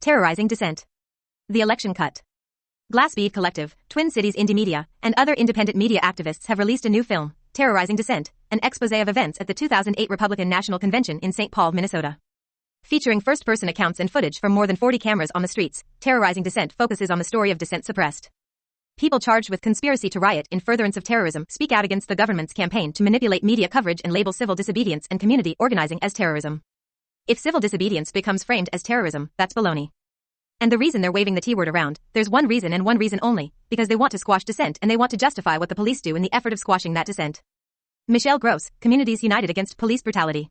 Terrorizing Dissent. The Election Cut. Bead Collective, Twin Cities Indymedia, and other independent media activists have released a new film, Terrorizing Dissent, an exposé of events at the 2008 Republican National Convention in St. Paul, Minnesota. Featuring first-person accounts and footage from more than 40 cameras on the streets, Terrorizing Dissent focuses on the story of dissent suppressed. People charged with conspiracy to riot in furtherance of terrorism speak out against the government's campaign to manipulate media coverage and label civil disobedience and community organizing as terrorism. If civil disobedience becomes framed as terrorism, that's baloney. And the reason they're waving the T-word around, there's one reason and one reason only, because they want to squash dissent and they want to justify what the police do in the effort of squashing that dissent. Michelle Gross, Communities United Against Police Brutality.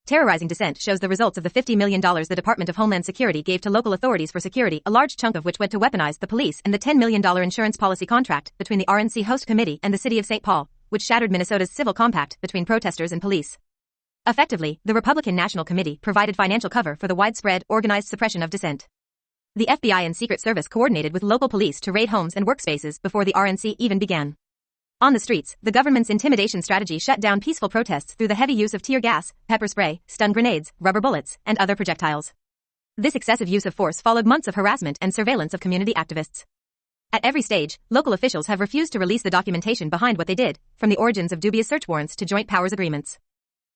Terrorizing Dissent shows the results of the $50 million the Department of Homeland Security gave to local authorities for security, a large chunk of which went to weaponize the police, and the $10 million insurance policy contract between the RNC host committee and the city of St. Paul, which shattered Minnesota's civil compact between protesters and police. Effectively, the Republican National Committee provided financial cover for the widespread, organized suppression of dissent. The FBI and Secret Service coordinated with local police to raid homes and workspaces before the RNC even began. On the streets, the government's intimidation strategy shut down peaceful protests through the heavy use of tear gas, pepper spray, stun grenades, rubber bullets, and other projectiles. This excessive use of force followed months of harassment and surveillance of community activists. At every stage, local officials have refused to release the documentation behind what they did, from the origins of dubious search warrants to joint powers agreements.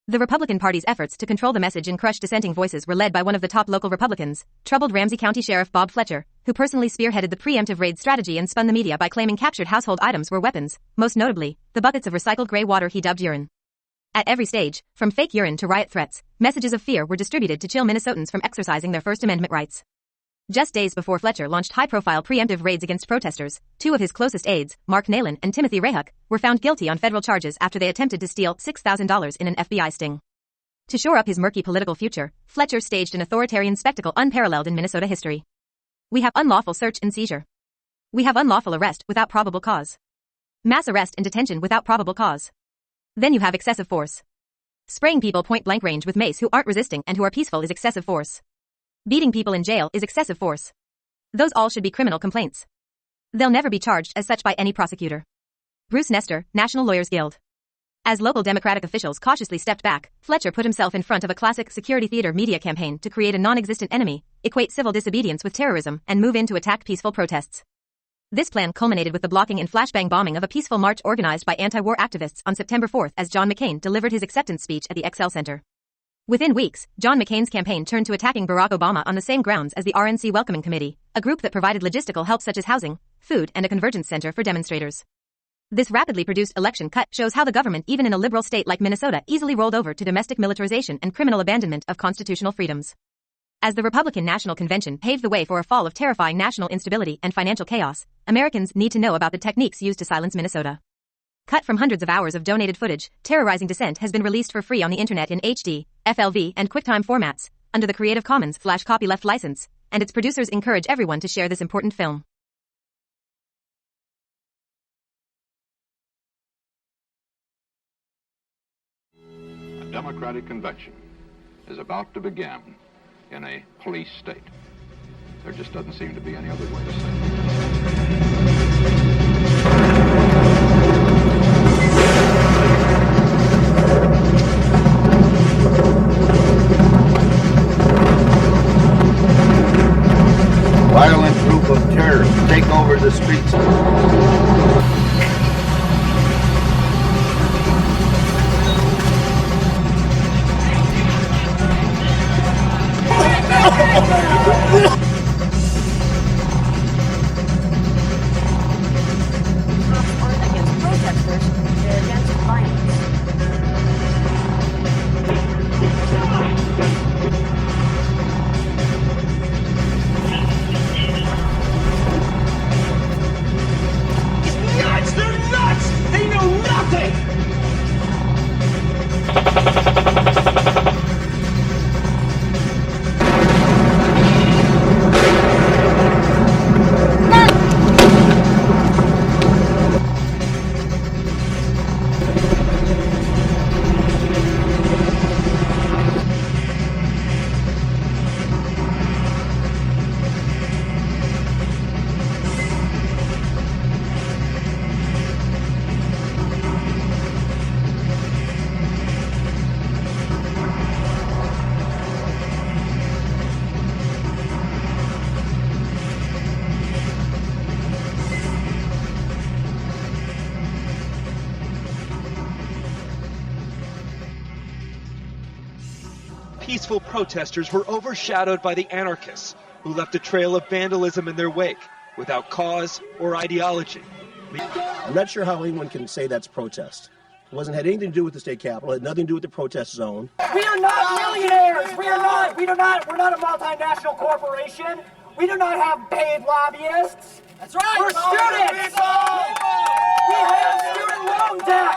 The Republican Party's efforts to control the message and crush dissenting voices were led by one of the top local Republicans, troubled Ramsey County Sheriff Bob Fletcher, who personally spearheaded the preemptive raid strategy and spun the media by claiming captured household items were weapons, most notably, the buckets of recycled gray water he dubbed urine. At every stage, from fake urine to riot threats, messages of fear were distributed to chill Minnesotans from exercising their First Amendment rights. Just days before Fletcher launched high-profile preemptive raids against protesters, two of his closest aides, Mark Nalen and Timothy Rayhuck, were found guilty on federal charges after they attempted to steal $6,000 in an FBI sting. To shore up his murky political future, Fletcher staged an authoritarian spectacle unparalleled in Minnesota history. We have unlawful search and seizure. We have unlawful arrest without probable cause. Mass arrest and detention without probable cause. Then you have excessive force. Spraying people point-blank range with mace who aren't resisting and who are peaceful is excessive force. Beating people in jail is excessive force. Those all should be criminal complaints. They'll never be charged as such by any prosecutor. Bruce Nestor, National Lawyers Guild. As local Democratic officials cautiously stepped back, Fletcher put himself in front of a classic security theater media campaign to create a non-existent enemy, equate civil disobedience with terrorism, and move in to attack peaceful protests. This plan culminated with the blocking and flashbang bombing of a peaceful march organized by anti-war activists on September 4 as John McCain delivered his acceptance speech at the XL Center. Within weeks, John McCain's campaign turned to attacking Barack Obama on the same grounds as the RNC Welcoming Committee, a group that provided logistical help such as housing, food, and a convergence center for demonstrators. This rapidly produced election cut shows how the government, even in a liberal state like Minnesota, easily rolled over to domestic militarization and criminal abandonment of constitutional freedoms. As the Republican National Convention paved the way for a fall of terrifying national instability and financial chaos, Americans need to know about the techniques used to silence Minnesota. Cut from hundreds of hours of donated footage, Terrorizing Dissent has been released for free on the internet in HD, FLV, and QuickTime formats, under the Creative Commons /Copyleft license, and its producers encourage everyone to share this important film. A Democratic convention is about to begin in a police state. There just doesn't seem to be any other way to say it. Violent group of terrorists take over the streets. Against protesters, they're against violence. peaceful protesters were overshadowed by the anarchists, who left a trail of vandalism in their wake, without cause or ideology. I'm not sure how anyone can say that's protest. It had anything to do with the state capitol. It had nothing to do with the protest zone. We are not millionaires. We're not a multinational corporation. We do not have paid lobbyists. That's right. We're students. We have student loan debt.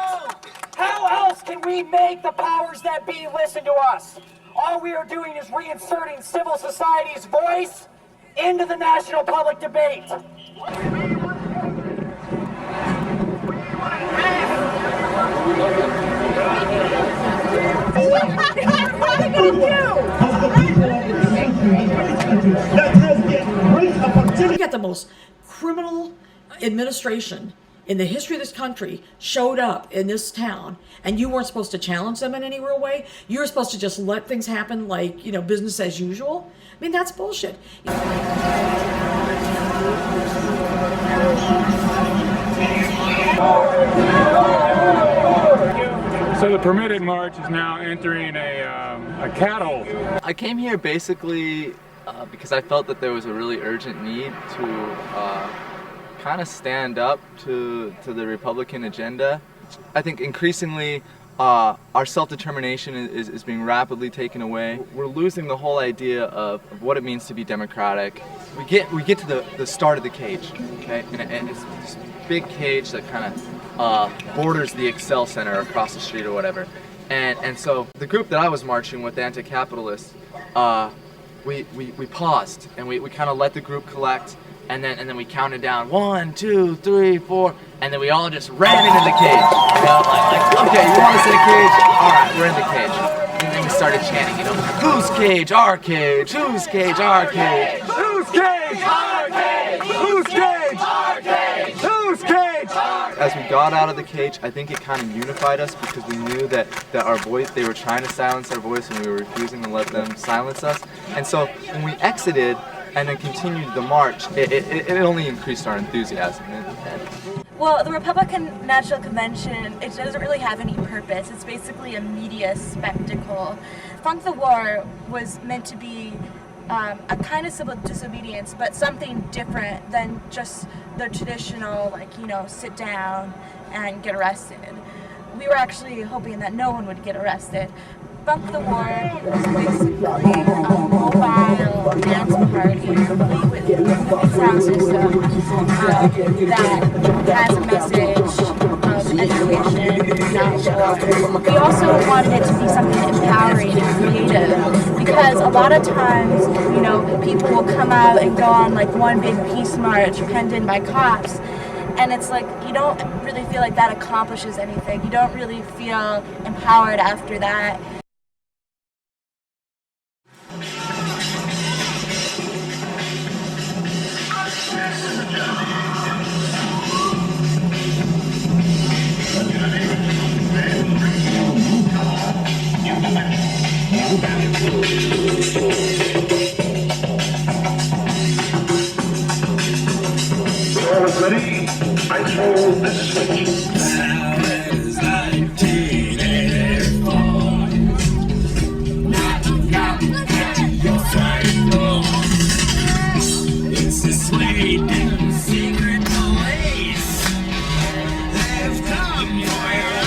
How else can we make the powers that be listen to us? All we are doing is reinserting civil society's voice into the national public debate. We got the most criminal administration in the history of this country showed up in this town, and you weren't supposed to challenge them in any real way. You were supposed to just let things happen like, you know, business as usual. I mean, that's bullshit. So the permitted march is now entering a cattle. I came here basically because I felt that there was a really urgent need to kind of stand up to the Republican agenda. I think increasingly our self-determination is being rapidly taken away. We're losing the whole idea of what it means to be democratic. We get to the start of the cage, okay, and it's this big cage that kind of borders the Excel Center across the street or whatever. And so the group that I was marching with, the anti-capitalists, we paused and we kind of let the group collect, and then we counted down 1, 2, 3, 4, and then we all just ran into the cage. You know, like okay, you want us in a cage? All right, we're in the cage. And then we started chanting, you know, whose cage? Our cage. Whose cage? Our cage. Whose cage? Our cage. Whose cage? Our cage. Whose cage? As we got out of the cage, I think it kind of unified us because we knew that our voice, they were trying to silence our voice and we were refusing to let them silence us. And so when we exited and then continued the march, it only increased our enthusiasm. Well, the Republican National Convention, it doesn't really have any purpose. It's basically a media spectacle. Funk the War was meant to be a kind of civil disobedience, but something different than just the traditional, like, you know, sit down and get arrested. We were actually hoping that no one would get arrested. Funk the War is basically a mobile dance party complete with a sound system that has a message of education, not war. We also wanted it to be something empowering and creative, because a lot of times, you know, people will come out and go on like one big peace march penned in by cops, and it's like you don't really feel like that accomplishes anything. You don't really feel empowered after that. All is ready. I hold the switch. It's the sweet and secret police. They've come for your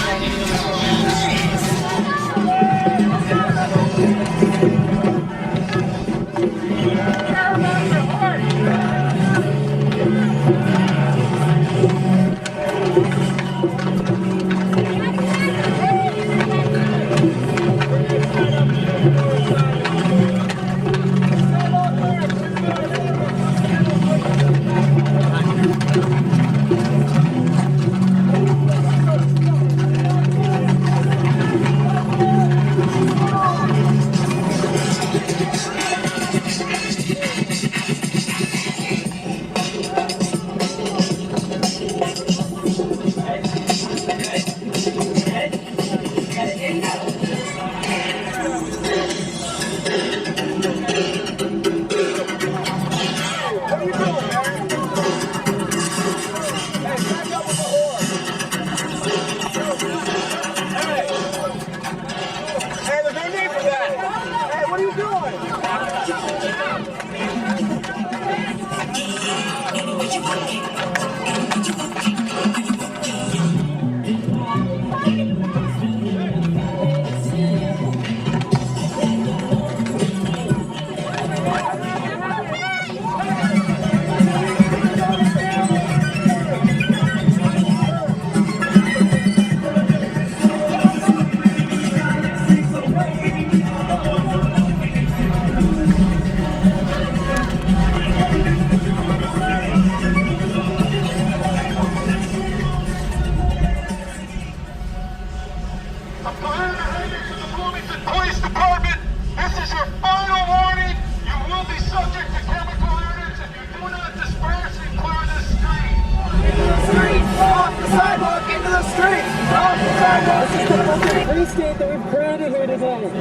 State that we've created here today.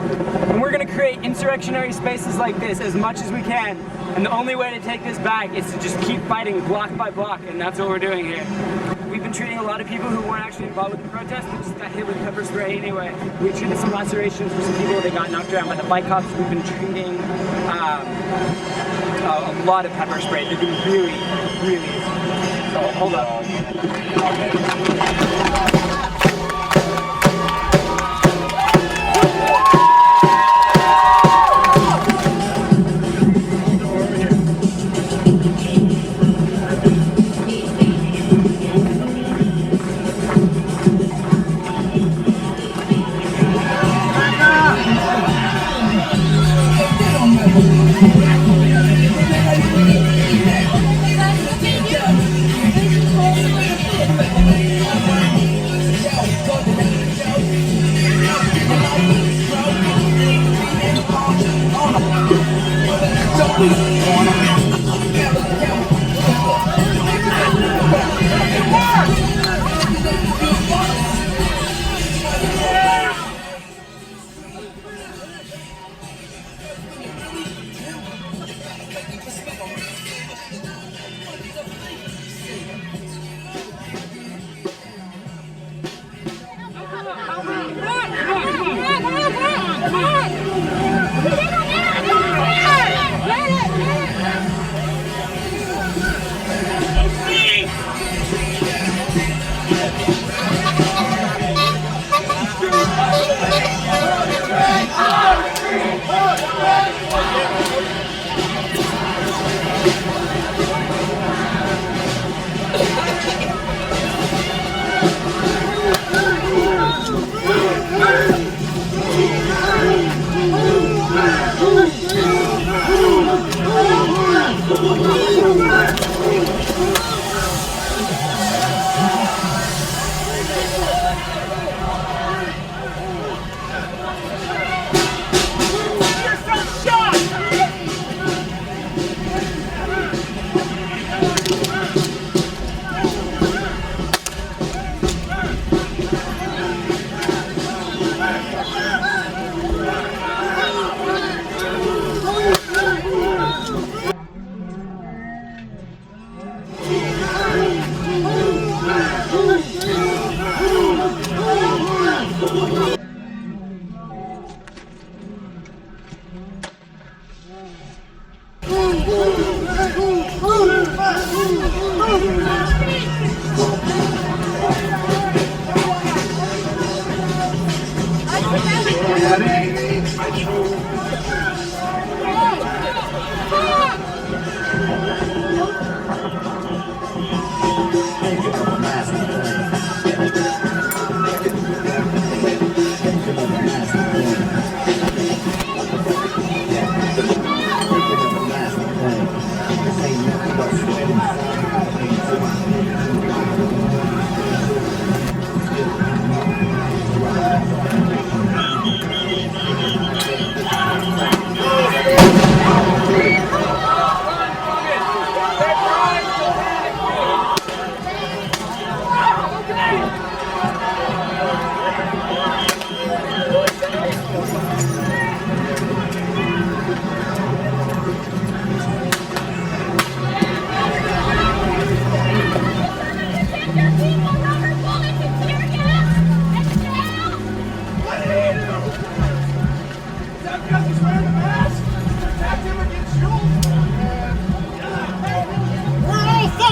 And we're going to create insurrectionary spaces like this as much as we can. And the only way to take this back is to just keep fighting block by block, and that's what we're doing here. We've been treating a lot of people who weren't actually involved with the protest, but just got hit with pepper spray anyway. We treated some lacerations for some people that got knocked around by the bike cops. We've been treating a lot of pepper spray. They've been really, really... Oh, hold up.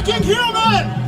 fucking human!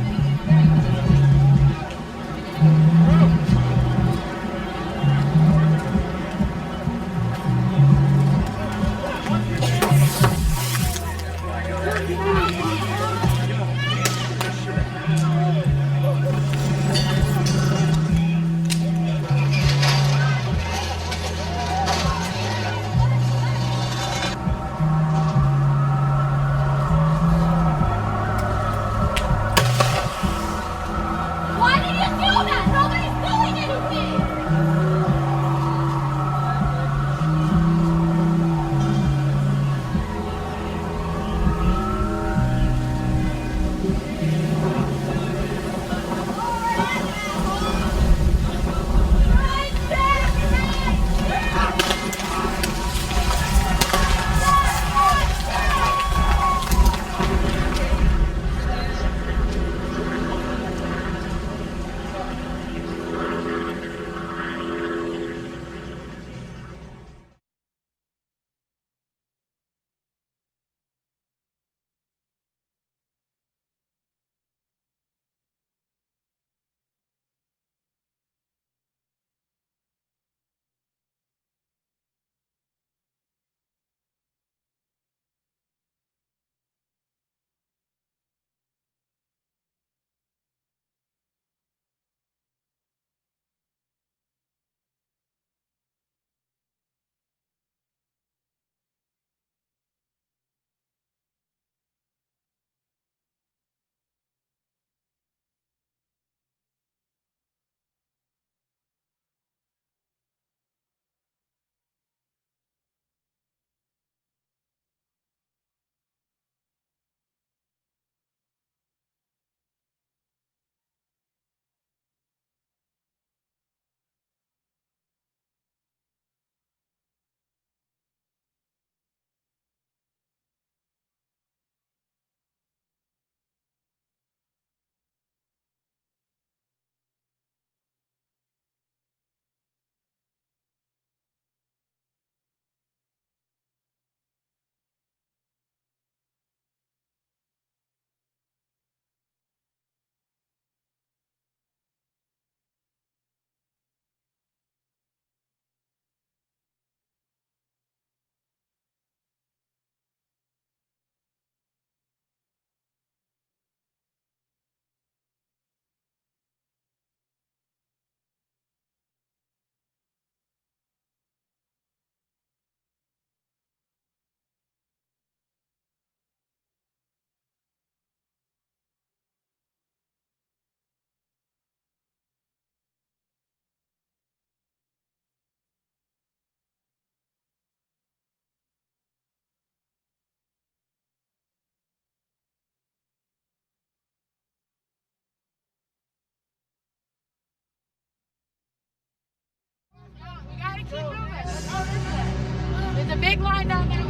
There's a big line down there.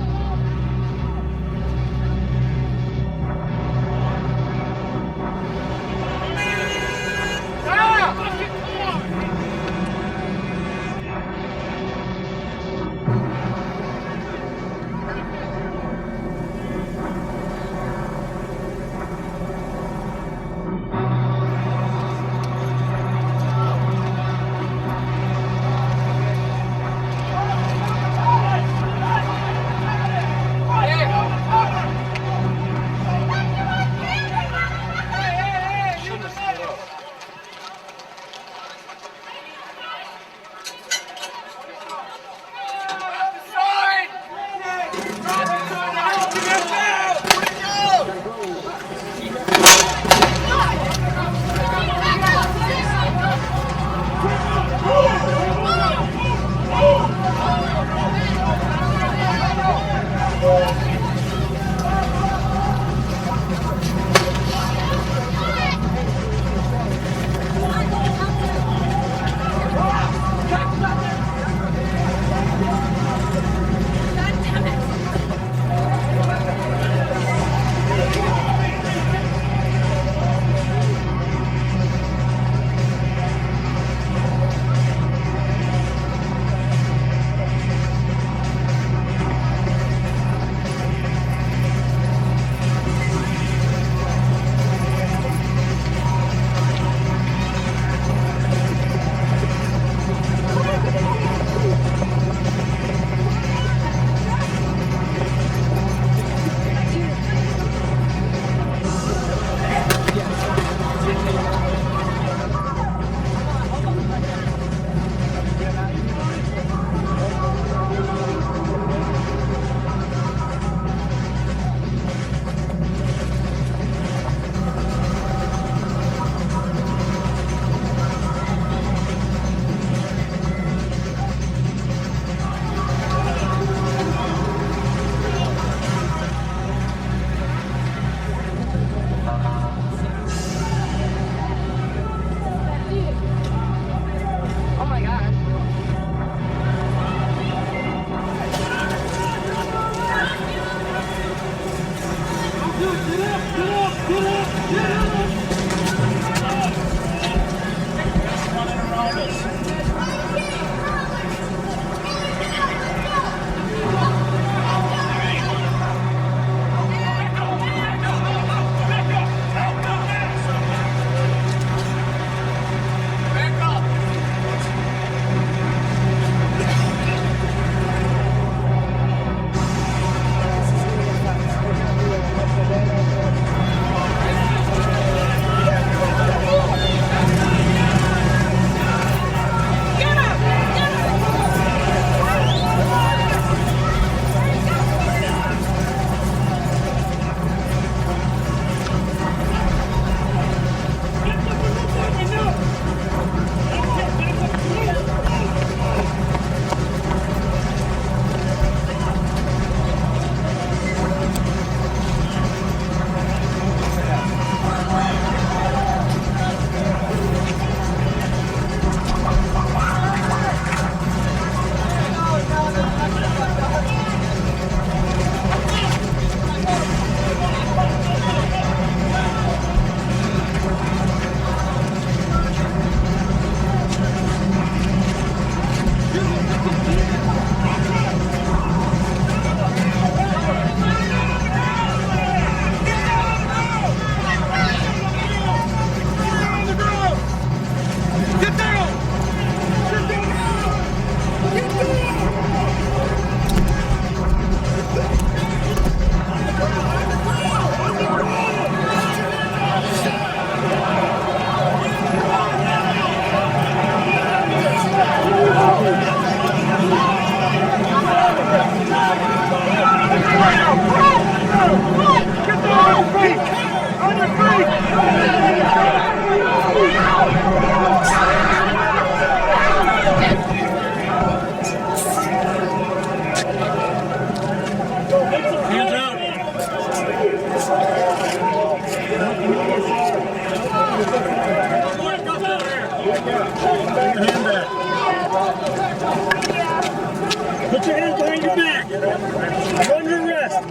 Put your hands behind your back. You're under arrest.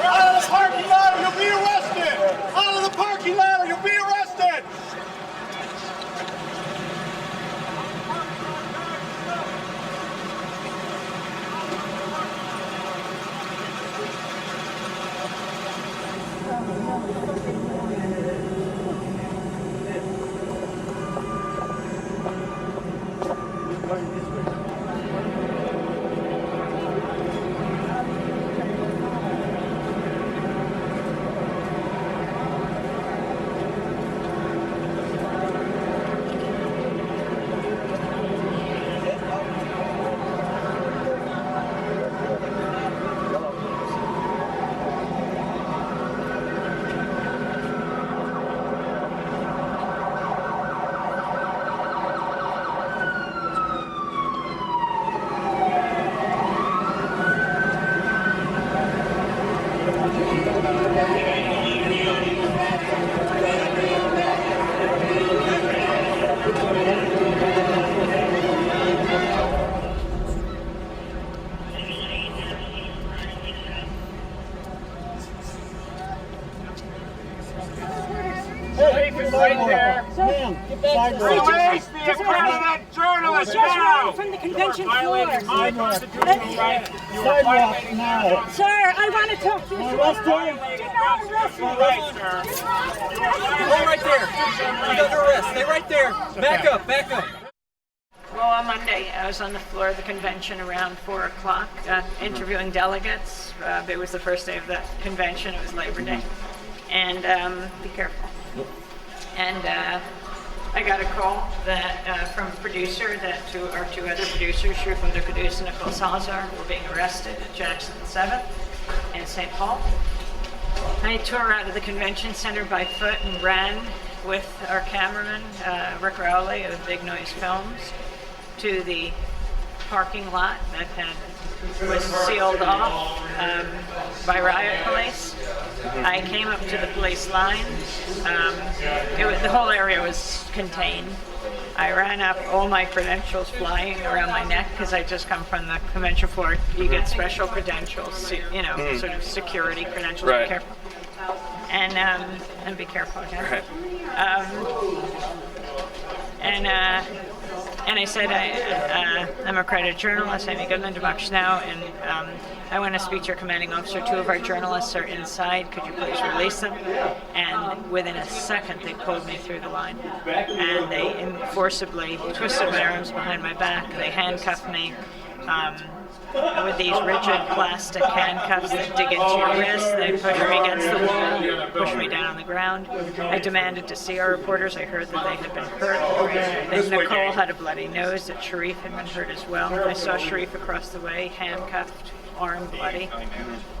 Out of the parking lot or you'll be arrested! Out of the parking lot or you'll be arrested! Right there. Release the accredited journalist now! From the convention floor. Violating my constitutional right. You are violating now. Sir, I want to talk to you. Violating constitutional right, sir. Stay right there. He's under arrest. Stay right there. Back up. Back up. Well, on Monday, I was on the floor of the convention around 4 o'clock, interviewing delegates. It was the first day of the convention. It was Labor Day. And be careful. And I got a call that from a producer that our two other producers, Shrewfoot Caduce and Nicole Salazar, were being arrested at Jackson 7th in St. Paul. I tore out of the convention center by foot and ran with our cameraman, Rick Rowley of Big Noise Films, to the parking lot that was sealed off by riot police. I came up to the police line. The whole area was contained. I ran up, all my credentials flying around my neck because I just come from the convention floor. You get special credentials, sort of security credentials. Right. Be careful. And be careful again. Right. And I said, I'm a accredited journalist. I'm a Goodman Democracy Now! And I want to speak to your commanding officer. 2 of our journalists are inside. Could you please release them? And within a second, they pulled me through the line. And they forcibly twisted my arms behind my back. They handcuffed me with these rigid plastic handcuffs that dig into your wrist. They pushed me against the wall, pushed me down on the ground. I demanded to see our reporters. I heard that they had been hurt. That Nicole had a bloody nose, that Sharif had been hurt as well. I saw Sharif across the way, handcuffed, arm bloody.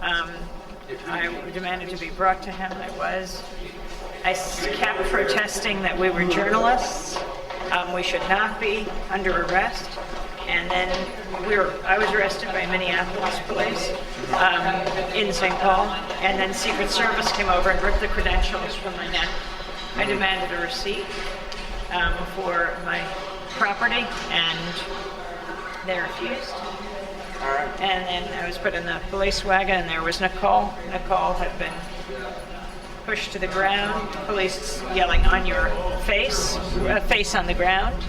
I demanded to be brought to him. I was. I kept protesting that we were journalists. We should not be under arrest. And then I was arrested by Minneapolis police in St. Paul, and then Secret Service came over and ripped the credentials from my neck. I demanded a receipt for my property, and they refused. And then I was put in the police wagon, and there was Nicole. Nicole had been pushed to the ground, police yelling, "On your face," face on the ground.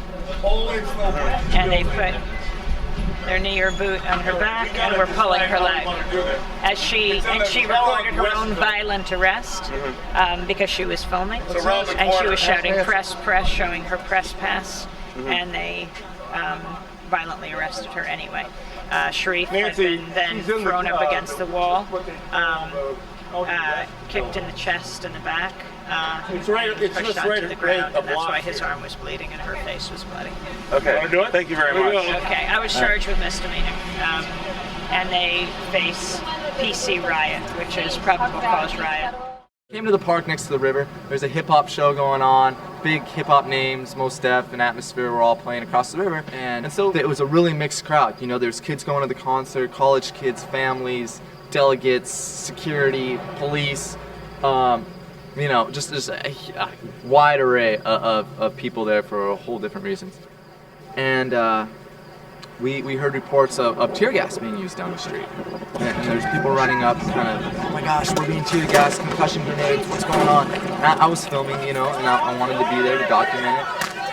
And they put their knee or boot on her back and were pulling her leg. She reported her own violent arrest because she was filming. And she was shouting, "Press, press," showing her press pass. And they violently arrested her anyway. Sharif had been then thrown up against the wall, kicked in the chest and the back. Pushed onto the ground, and that's why his arm was bleeding and her face was bloody. Okay, thank you very much. Okay, I was charged with misdemeanor, and they face PC riot, which is probable cause riot. Came to the park next to the river. There's a hip-hop show going on. Big hip-hop names, Mos Def and Atmosphere were all playing across the river. And so it was a really mixed crowd. You know, there's kids going to the concert, college kids, families, delegates, security, police, you know, just a wide array of people there for a whole different reasons. And we heard reports of tear gas being used down the street. And there's people running up kind of, "Oh my gosh, we're being tear gas, concussion grenades, what's going on?" And I was filming, you know, and I wanted to be there to document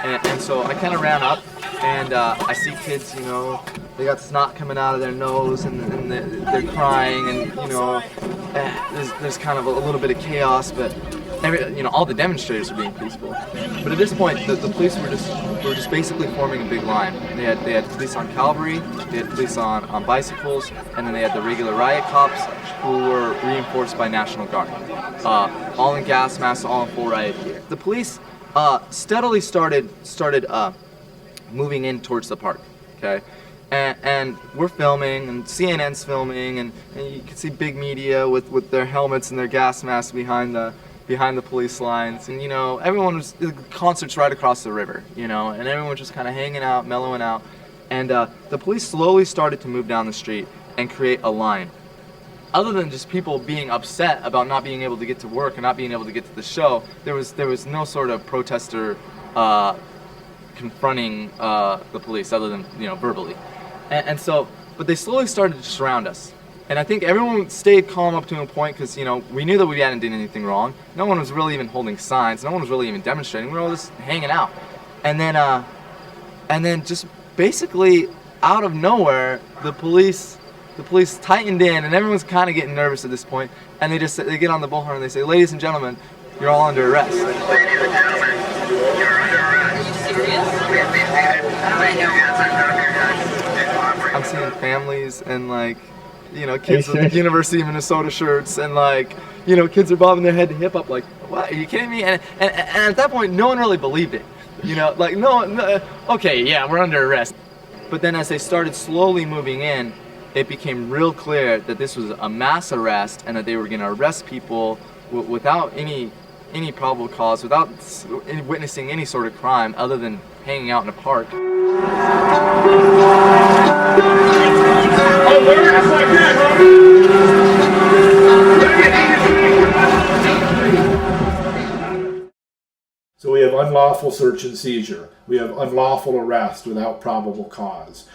it. And so I kind of ran up, and I see kids, you know, they got snot coming out of their nose, and they're crying, and, you know, there's kind of a little bit of chaos, but all the demonstrators are being peaceful. But at this point, the police were just basically forming a big line. They had police on cavalry, they had police on bicycles, and then they had the regular riot cops who were reinforced by National Guard, all in gas masks, all in full riot gear. The police steadily started moving in towards the park. Okay. And we're filming, and CNN's filming, and you can see big media with their helmets and their gas masks behind the police lines, and, you know, the concerts right across the river, you know, and everyone just kind of hanging out, mellowing out, and the police slowly started to move down the street and create a line. Other than just people being upset about not being able to get to work and not being able to get to the show, there was no sort of protester confronting the police other than, you know, verbally. And so, but they slowly started to surround us. And I think everyone stayed calm up to a point because, you know, we knew that we hadn't done anything wrong. No one was really even holding signs. No one was really even demonstrating. We were all just hanging out. And then just basically out of nowhere, the police tightened in, and everyone's kind of getting nervous at this point. And they get on the bullhorn and they say, "Ladies and gentlemen, you're all under arrest." Ladies and gentlemen, you're under arrest. Are you serious? I'm seeing families and, like, you know, kids with University of Minnesota shirts, and, like, you know, kids are bobbing their head to hip hop, like, "What, are you kidding me?" And at that point, no one really believed it. You know, like, no, okay, yeah, we're under arrest. But then as they started slowly moving in, it became real clear that this was a mass arrest and that they were going to arrest people without any probable cause, without witnessing any sort of crime other than hanging out in a park. So we have unlawful search and seizure. We have unlawful arrest without probable cause.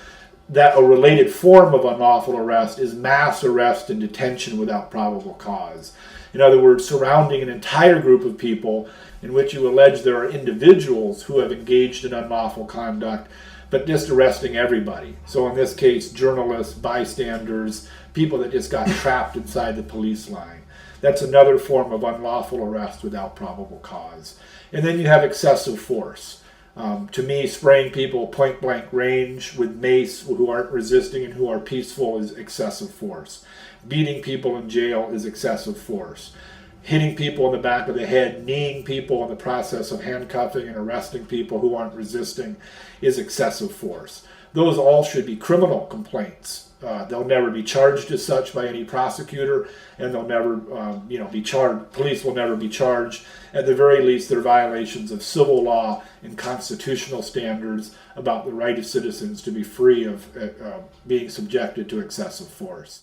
That a related form of unlawful arrest is mass arrest and detention without probable cause. In other words, surrounding an entire group of people in which you allege there are individuals who have engaged in unlawful conduct, but just arresting everybody. So in this case, journalists, bystanders, people that just got trapped inside the police line. That's another form of unlawful arrest without probable cause. And then you have excessive force. To me, spraying people point blank range with mace who aren't resisting and who are peaceful is excessive force. Beating people in jail is excessive force. Hitting people in the back of the head, kneeing people in the process of handcuffing and arresting people who aren't resisting is excessive force. Those all should be criminal complaints. They'll never be charged as such by any prosecutor, and they'll never, be charged. Police will never be charged. At the very least, they're violations of civil law and constitutional standards about the right of citizens to be free of being subjected to excessive force.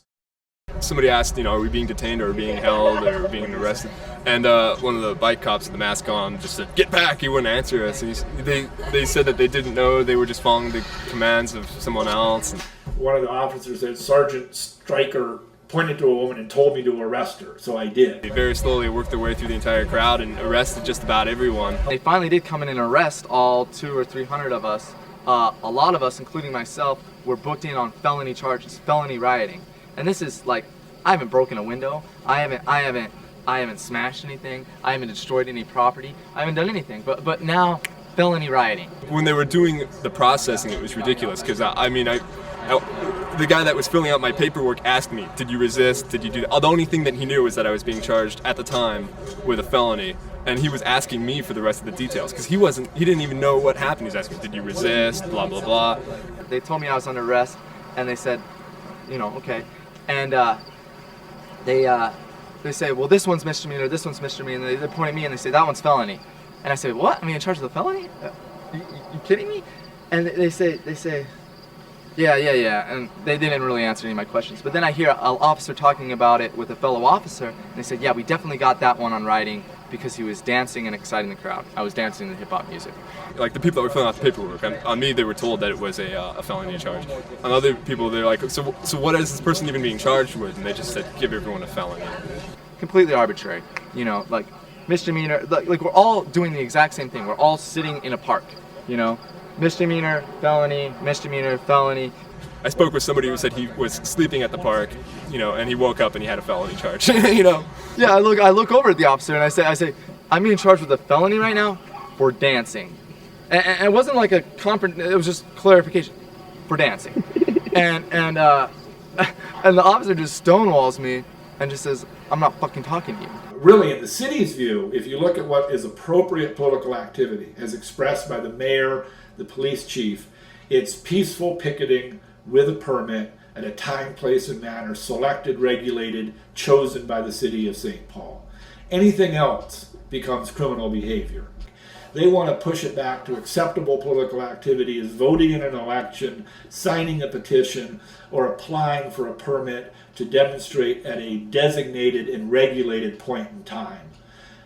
Somebody asked, are we being detained or being held or being arrested? And one of the bike cops with the mask on just said, "Get back!" He wouldn't answer us. And they said that they didn't know, they were just following the commands of someone else. And one of the officers said, "Sergeant Stryker pointed to a woman and told me to arrest her, so I did." They very slowly worked their way through the entire crowd and arrested just about everyone. They finally did come in and arrest all 200 or 300 of us. A lot of us, including myself, were booked in on felony charges, felony rioting. And this is like, I haven't broken a window, I haven't smashed anything, I haven't destroyed any property, I haven't done anything, but now felony rioting. When they were doing the processing, it was ridiculous, because the guy that was filling out my paperwork asked me, "Did you resist? Did you do that?" The only thing that he knew was that I was being charged at the time with a felony, and he was asking me for the rest of the details, because he didn't even know what happened. He was asking, "Did you resist? Blah, blah, blah." They told me I was under arrest, and they said, okay. And they say, "Well, this one's misdemeanor, this one's misdemeanor," and they point at me and they say, "That one's felony." And I say, "What? I'm in charge of the felony? You kidding me?" And they say, yeah, and they didn't really answer any of my questions. But then I hear an officer talking about it with a fellow officer, and they said, "Yeah, we definitely got that one on writing because he was dancing and exciting the crowd. I was dancing to hip-hop music." Like the people that were filling out the paperwork, on me they were told that it was a felony charge. On other people, they're like, so what is this person even being charged with? And they just said, "Give everyone a felony." Completely arbitrary, like misdemeanor, like we're all doing the exact same thing. We're all sitting in a park, misdemeanor, felony, misdemeanor, felony. I spoke with somebody who said he was sleeping at the park, and he woke up and he had a felony charge, Yeah, I look over at the officer and I say, "I'm being charged with a felony right now for dancing." And it wasn't like a it was just clarification, for dancing. and the officer just stonewalls me and just says, "I'm not fucking talking to you." Really, in the city's view, if you look at what is appropriate political activity, as expressed by the mayor, the police chief, it's peaceful picketing with a permit at a time, place, and manner selected, regulated, chosen by the city of St. Paul. Anything else becomes criminal behavior. They want to push it back to acceptable political activity as voting in an election, signing a petition, or applying for a permit to demonstrate at a designated and regulated point in time.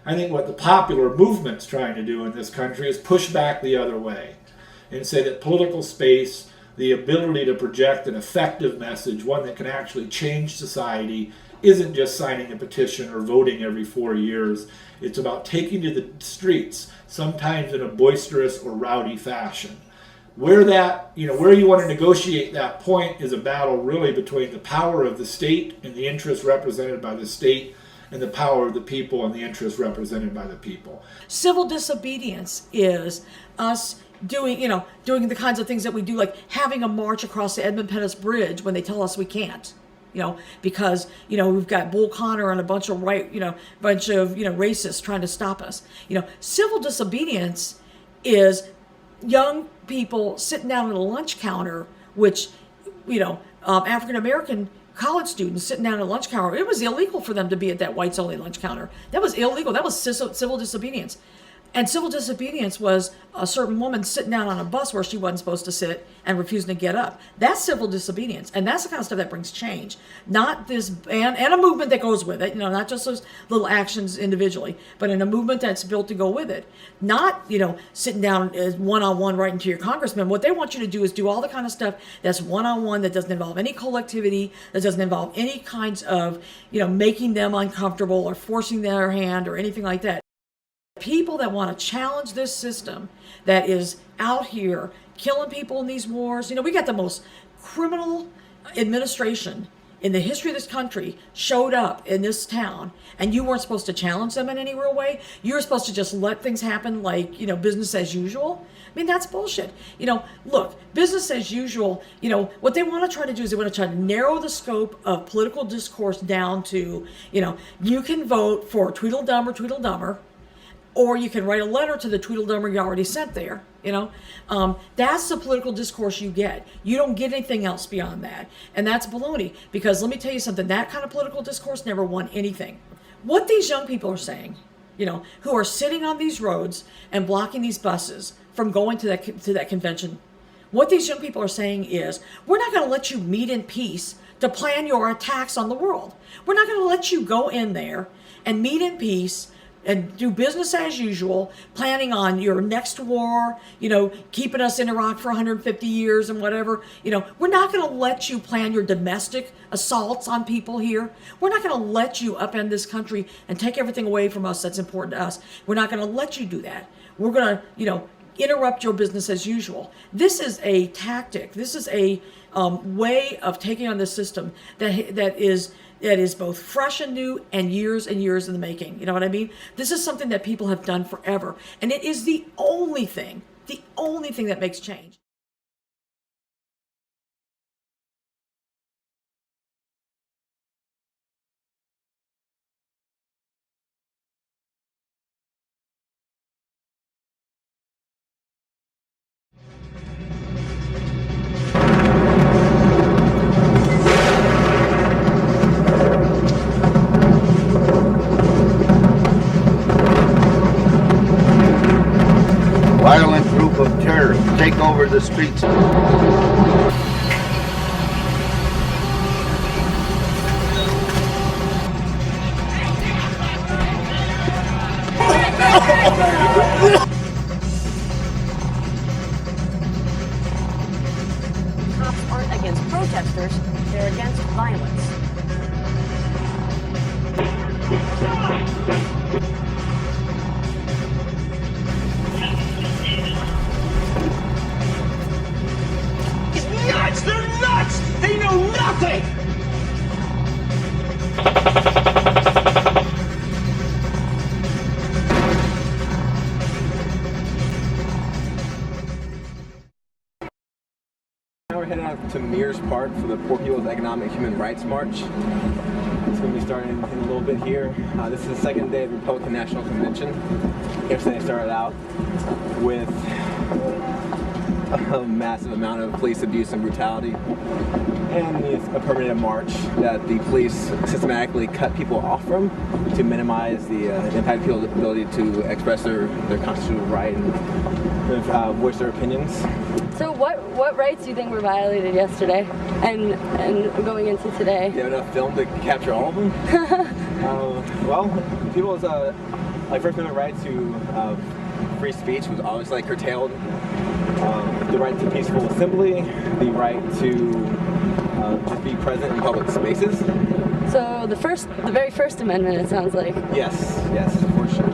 I think what the popular movement's trying to do in this country is push back the other way and say that political space, the ability to project an effective message, one that can actually change society, isn't just signing a petition or voting every 4 years. It's about taking to the streets, sometimes in a boisterous or rowdy fashion. Where you want to negotiate that point is a battle really between the power of the state and the interests represented by the state and the power of the people and the interests represented by the people. Civil disobedience is us doing the kinds of things that we do, like having a march across the Edmund Pettus Bridge when they tell us we can't, because, we've got Bull Connor and a bunch of racists trying to stop us. Civil disobedience is young people sitting down at a lunch counter, which, African-American college students sitting down at a lunch counter. It was illegal for them to be at that whites-only lunch counter. That was illegal. That was civil disobedience. And civil disobedience was a certain woman sitting down on a bus where she wasn't supposed to sit and refusing to get up. That's civil disobedience. And that's the kind of stuff that brings change. Not this, and a movement that goes with it, not just those little actions individually, but in a movement that's built to go with it. Not, sitting down one-on-one writing to your congressman. What they want you to do is do all the kind of stuff that's one-on-one, that doesn't involve any collectivity, that doesn't involve any kinds of, making them uncomfortable or forcing their hand or anything like that. People that want to challenge this system that is out here killing people in these wars. We got the most criminal administration in the history of this country showed up in this town, and you weren't supposed to challenge them in any real way. You were supposed to just let things happen like, business as usual. I mean, that's bullshit. Look, business as usual, what they want to try to do is they want to try to narrow the scope of political discourse down to, you can vote for Tweedledum or Tweedledummer, or you can write a letter to the Tweedledummer you already sent there. That's the political discourse you get. You don't get anything else beyond that. And that's baloney, because let me tell you something, that kind of political discourse never won anything. What these young people are saying, who are sitting on these roads and blocking these buses from going to that convention, what these young people are saying is, we're not going to let you meet in peace to plan your attacks on the world. We're not going to let you go in there and meet in peace and do business as usual, planning on your next war, keeping us in Iraq for 150 years and whatever. We're not going to let you plan your domestic assaults on people here. We're not going to let you upend this country and take everything away from us that's important to us. We're not going to let you do that. We're going to, interrupt your business as usual. This is a tactic. This is a way of taking on this system that is both fresh and new and years in the making. You know what I mean? This is something that people have done forever. And it is the only thing that makes change. Violent group of terrorists take over the streets. Cops aren't against protesters, they're against violence. Nuts! They're nuts! They know nothing! Now we're heading out to Mears Park for the Poor People's Economic Human Rights March. It's going to be starting in a little bit here. This is the second day of the Republican National Convention. Yesterday started out with a massive amount of police abuse and brutality, and a permanent march that the police systematically cut people off from to minimize the impact of people's ability to express their constitutional right and voice their opinions. So what rights do you think were violated yesterday and going into today? Do you have enough film to capture all of them? Well, people's First Amendment right to free speech was always curtailed. The right to peaceful assembly, the right to just be present in public spaces. So the very first amendment, it sounds like. Yes, for sure.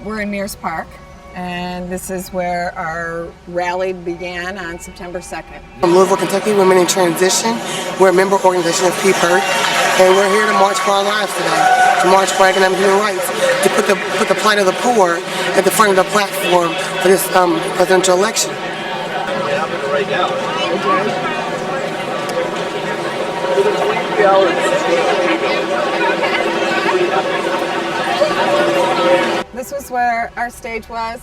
We're in Mears Park, and this is where our rally began on September 2nd. From Louisville, Kentucky, Women in Transition. We're a member organization of PPERT, and we're here to march for our lives today, to march for economic human rights, to put the plight of the poor at the front of the platform for this presidential election. Right now. This was where our stage was.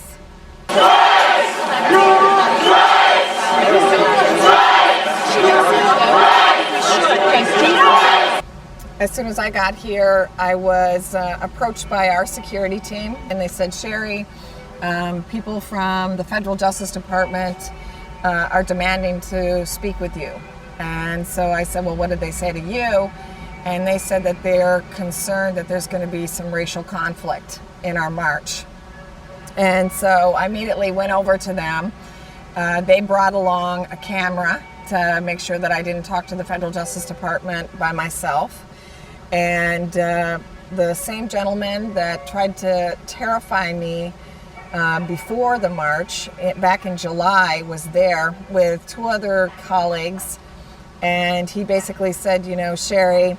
As soon as I got here, I was approached by our security team, and they said, Sherry, people from the Federal Justice Department are demanding to speak with you. And so I said, well, what did they say to you? And they said that they're concerned that there's going to be some racial conflict in our march. And so I immediately went over to them. They brought along a camera to make sure that I didn't talk to the Federal Justice Department by myself. And the same gentleman that tried to terrify me before the march, back in July, was there with 2 other colleagues. And he basically said, you know, Sherry,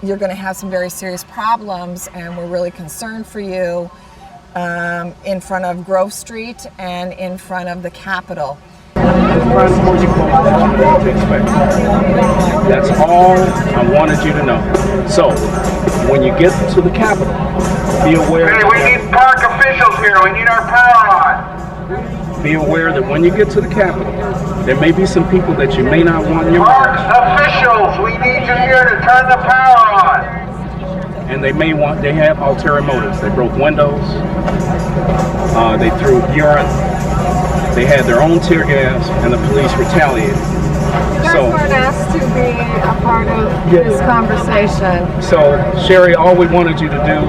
you're going to have some very serious problems, and we're really concerned for you in front of Grove Street and in front of the Capitol. That's all I wanted you to know. So, when you get to the Capitol, be aware. Hey, we need park officials here. We need our power on. Be aware that when you get to the Capitol, there may be some people that you may not want in your Park march. officials, we need you here to turn the power on. And they have ulterior motives. They broke windows. They threw urine. They had their own tear gas, and the police retaliated. You guys weren't asked to be a part of this conversation. So, Sherry, all we wanted you to do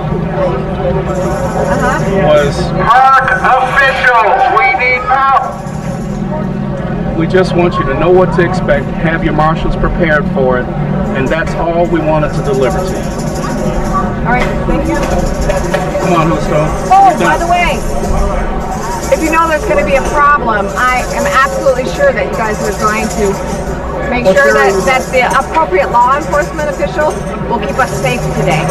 was... Park officials, we need power. We just want you to know what to expect, have your marshals prepared for it, and that's all we wanted to deliver to you. All right, thank you. Come on, Hosto. Oh, by the way, if you know there's going to be a problem, I am absolutely sure that you guys are going to make sure that the appropriate law enforcement officials will keep us safe today.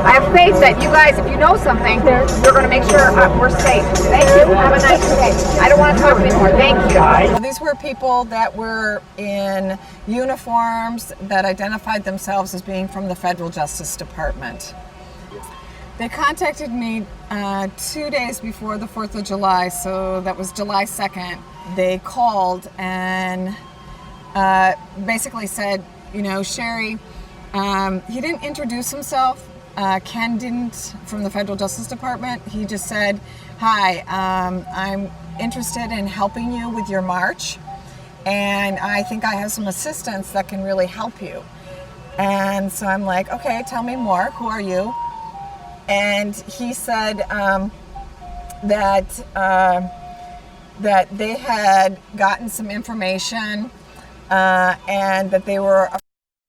I have faith that you guys, if you know something, you're going to make sure we're safe. Thank you. Have a nice day. I don't want to talk anymore. Thank you. Well, these were people that were in uniforms that identified themselves as being from the Federal Justice Department. They contacted me 2 days before the 4th of July, so that was July 2nd. They called and basically said, you know, Sherry, he didn't introduce himself. Ken didn't, from the Federal Justice Department. He just said, hi, I'm interested in helping you with your march, and I think I have some assistants that can really help you. And so I'm like, okay, tell me more. Who are you? And he said that they had gotten some information and that they were afraid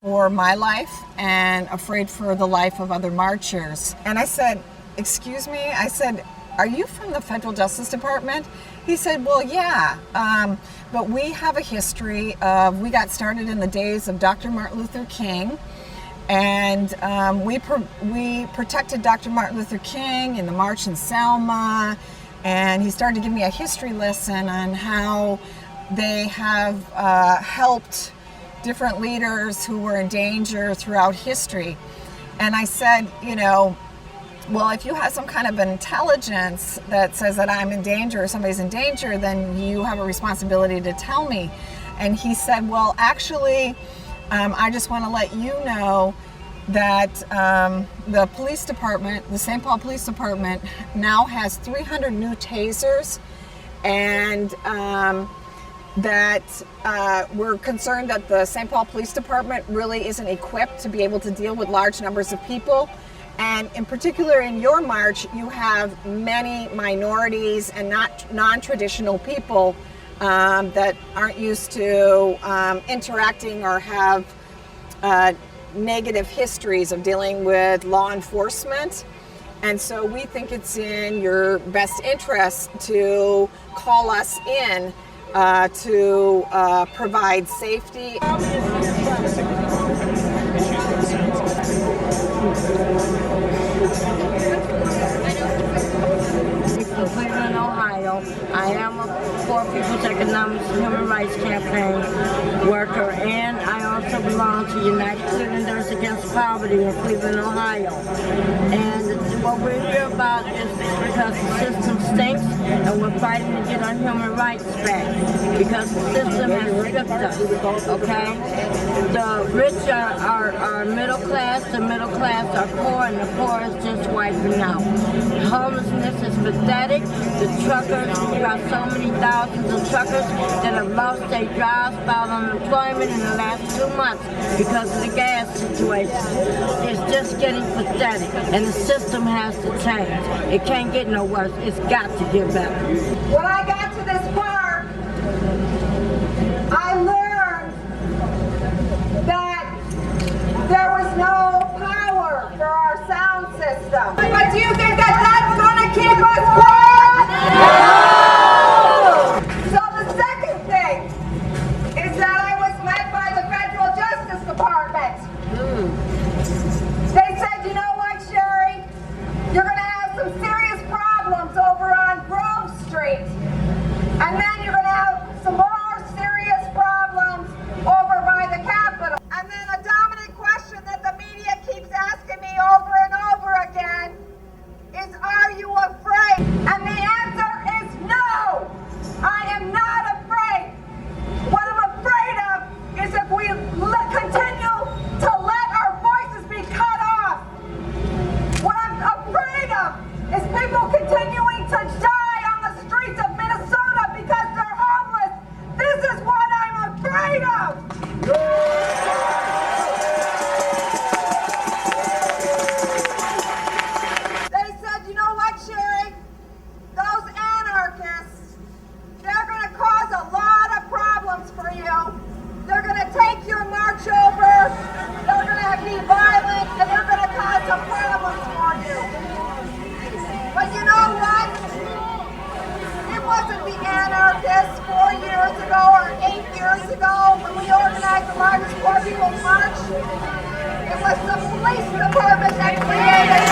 for my life and afraid for the life of other marchers. And I said, excuse me? I said, are you from the Federal Justice Department? He said, well, yeah, but we have a history of, we got started in the days of Dr. Martin Luther King. And we protected Dr. Martin Luther King in the March in Selma, and he started to give me a history lesson on how they have helped different leaders who were in danger throughout history. And I said, you know, well, if you have some kind of intelligence that says that I'm in danger or somebody's in danger, then you have a responsibility to tell me. And he said, well, actually, I just want to let you know that the police department, the St. Paul Police Department, now has 300 new tasers, and that we're concerned that the St. Paul Police Department really isn't equipped to be able to deal with large numbers of people. And in particular, in your march, you have many minorities and non-traditional people that aren't used to interacting or have negative histories of dealing with law enforcement. And so we think it's in your best interest to call us in to provide safety. From Cleveland, Ohio. I am a For People's Economics and Human Rights Campaign worker, and I also belong to United Clevelanders Against Poverty in Cleveland, Ohio. And what we're here about is because the system stinks and we're fighting to get our human rights back because the system has stripped us, okay? The rich are middle class, the middle class are poor, and the poor is just wiping out. Homelessness is pathetic. The truckers, we got so many thousands of truckers that have lost their jobs, filed unemployment in the last 2 months because of the gas situation. It's just getting pathetic, and the system has to change. It can't get no worse. It's got to get better. When I got to this park, I learned that there was no power for our sound system. But do you think that that's going to keep us quiet? No! So the second thing is that I was met by the Federal Justice Department. They said, you know what, Sherry? You're going to have some serious problems over on Grove Street. And then you're going to have some more serious problems over by the Capitol. And then a dominant question that the media keeps asking me over and over again is, are you afraid? And the answer is no! I am not afraid. What I'm afraid of is if we continue to let our voices be cut off. What I'm afraid of is people continuing to die on the streets of Minnesota because they're homeless. This is what I'm afraid of. They said, you know what, Sherry? Those anarchists, they're going to cause a lot of problems for you. They're going to take your march over, they're going to be violent, and they're going to cause some problems for you. But you know what? It wasn't the anarchists 4 years ago or 8 years ago when we organized the largest poor people's march. It was the police department that created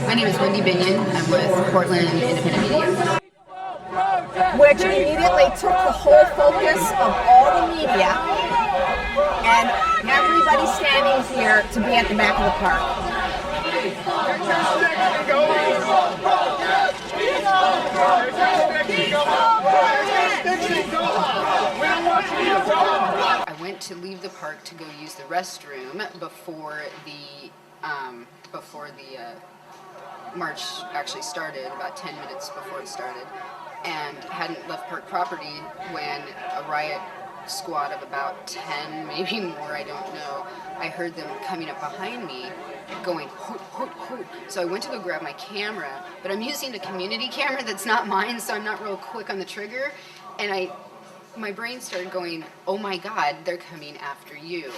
My name is Indymedia. I'm with Portland Independent Media. which immediately took the whole focus of all the media and everybody standing here to be at the back of the park. I went to leave the park to go use the restroom before the march actually started, about 10 minutes before it started, and hadn't left park property when a riot squad of about 10, maybe more, I don't know, I heard them coming up behind me going hoot, hoot, hoot. So I went to go grab my camera, but I'm using a community camera that's not mine, so I'm not real quick on the trigger, and my brain started going, oh my God, they're coming after you.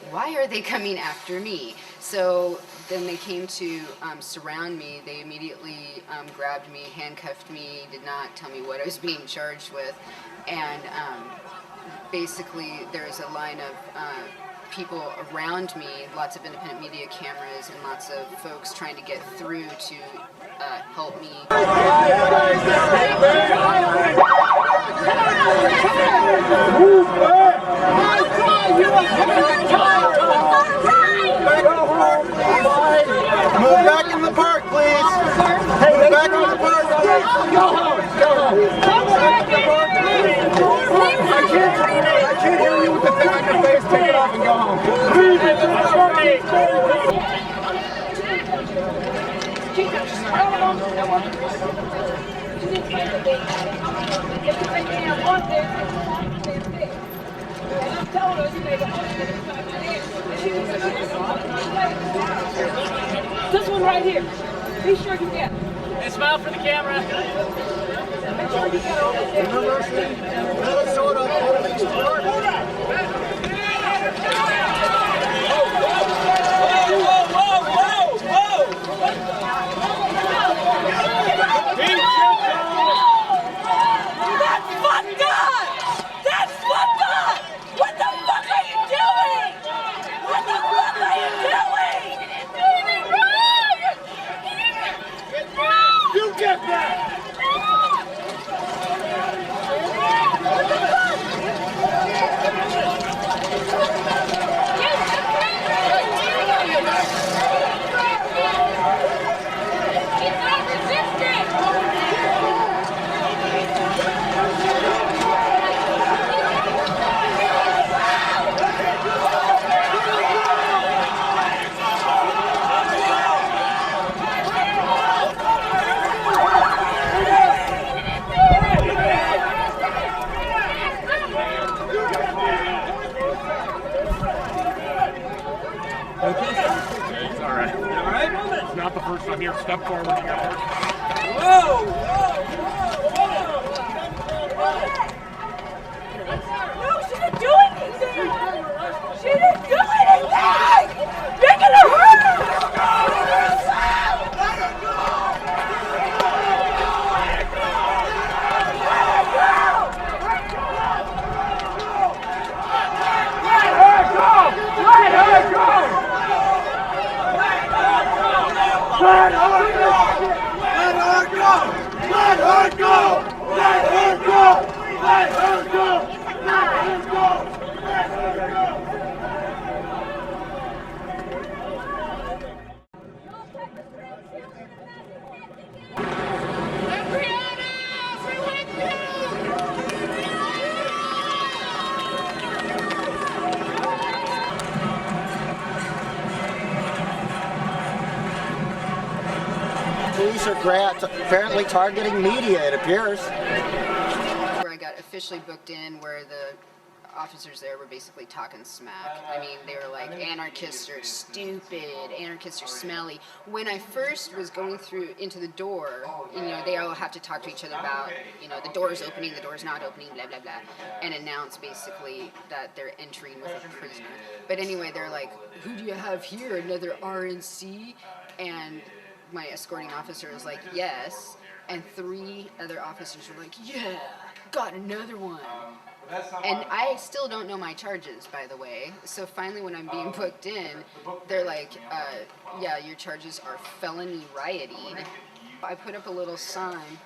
Why are they coming after me? So then they came to surround me. They immediately grabbed me, handcuffed me, did not tell me what I was being charged with. And basically there's a line of people around me, lots of independent media cameras and lots of folks trying to get through to help me. Move back in the park, please. Move back in the park. Go home. Go home. I can't hear you with the thing on your face. Take it off and go home. Leave it to the This one right here. Be sure you get. And smile for the camera. That's fucked up! That's fucked up! What the fuck? here, step forward here. Whoa! No, she didn't do anything! She didn't do anything! You're gonna hurt her! Let her go! Let her go! Let her go! Let her go! Let her go! Let her go! Let her go! Let her go! Police are apparently targeting media, it appears. Where I got officially booked in, where the officers there were basically talking smack. I mean, they were like, anarchists are stupid, anarchists are smelly. When I first was going through into the door, you know, they all have to talk to each other about, you know, the door's opening, the door's not opening, blah, blah, blah, and announce basically that they're entering with a prisoner. But anyway, they're like, who do you have here, another RNC? And my escorting officer was like, yes, and 3 other officers were like, yeah, got another one. And I still don't know my charges, by the way. So finally, when I'm being booked in, they're like, yeah, your charges are felony rioting. I put up a little sign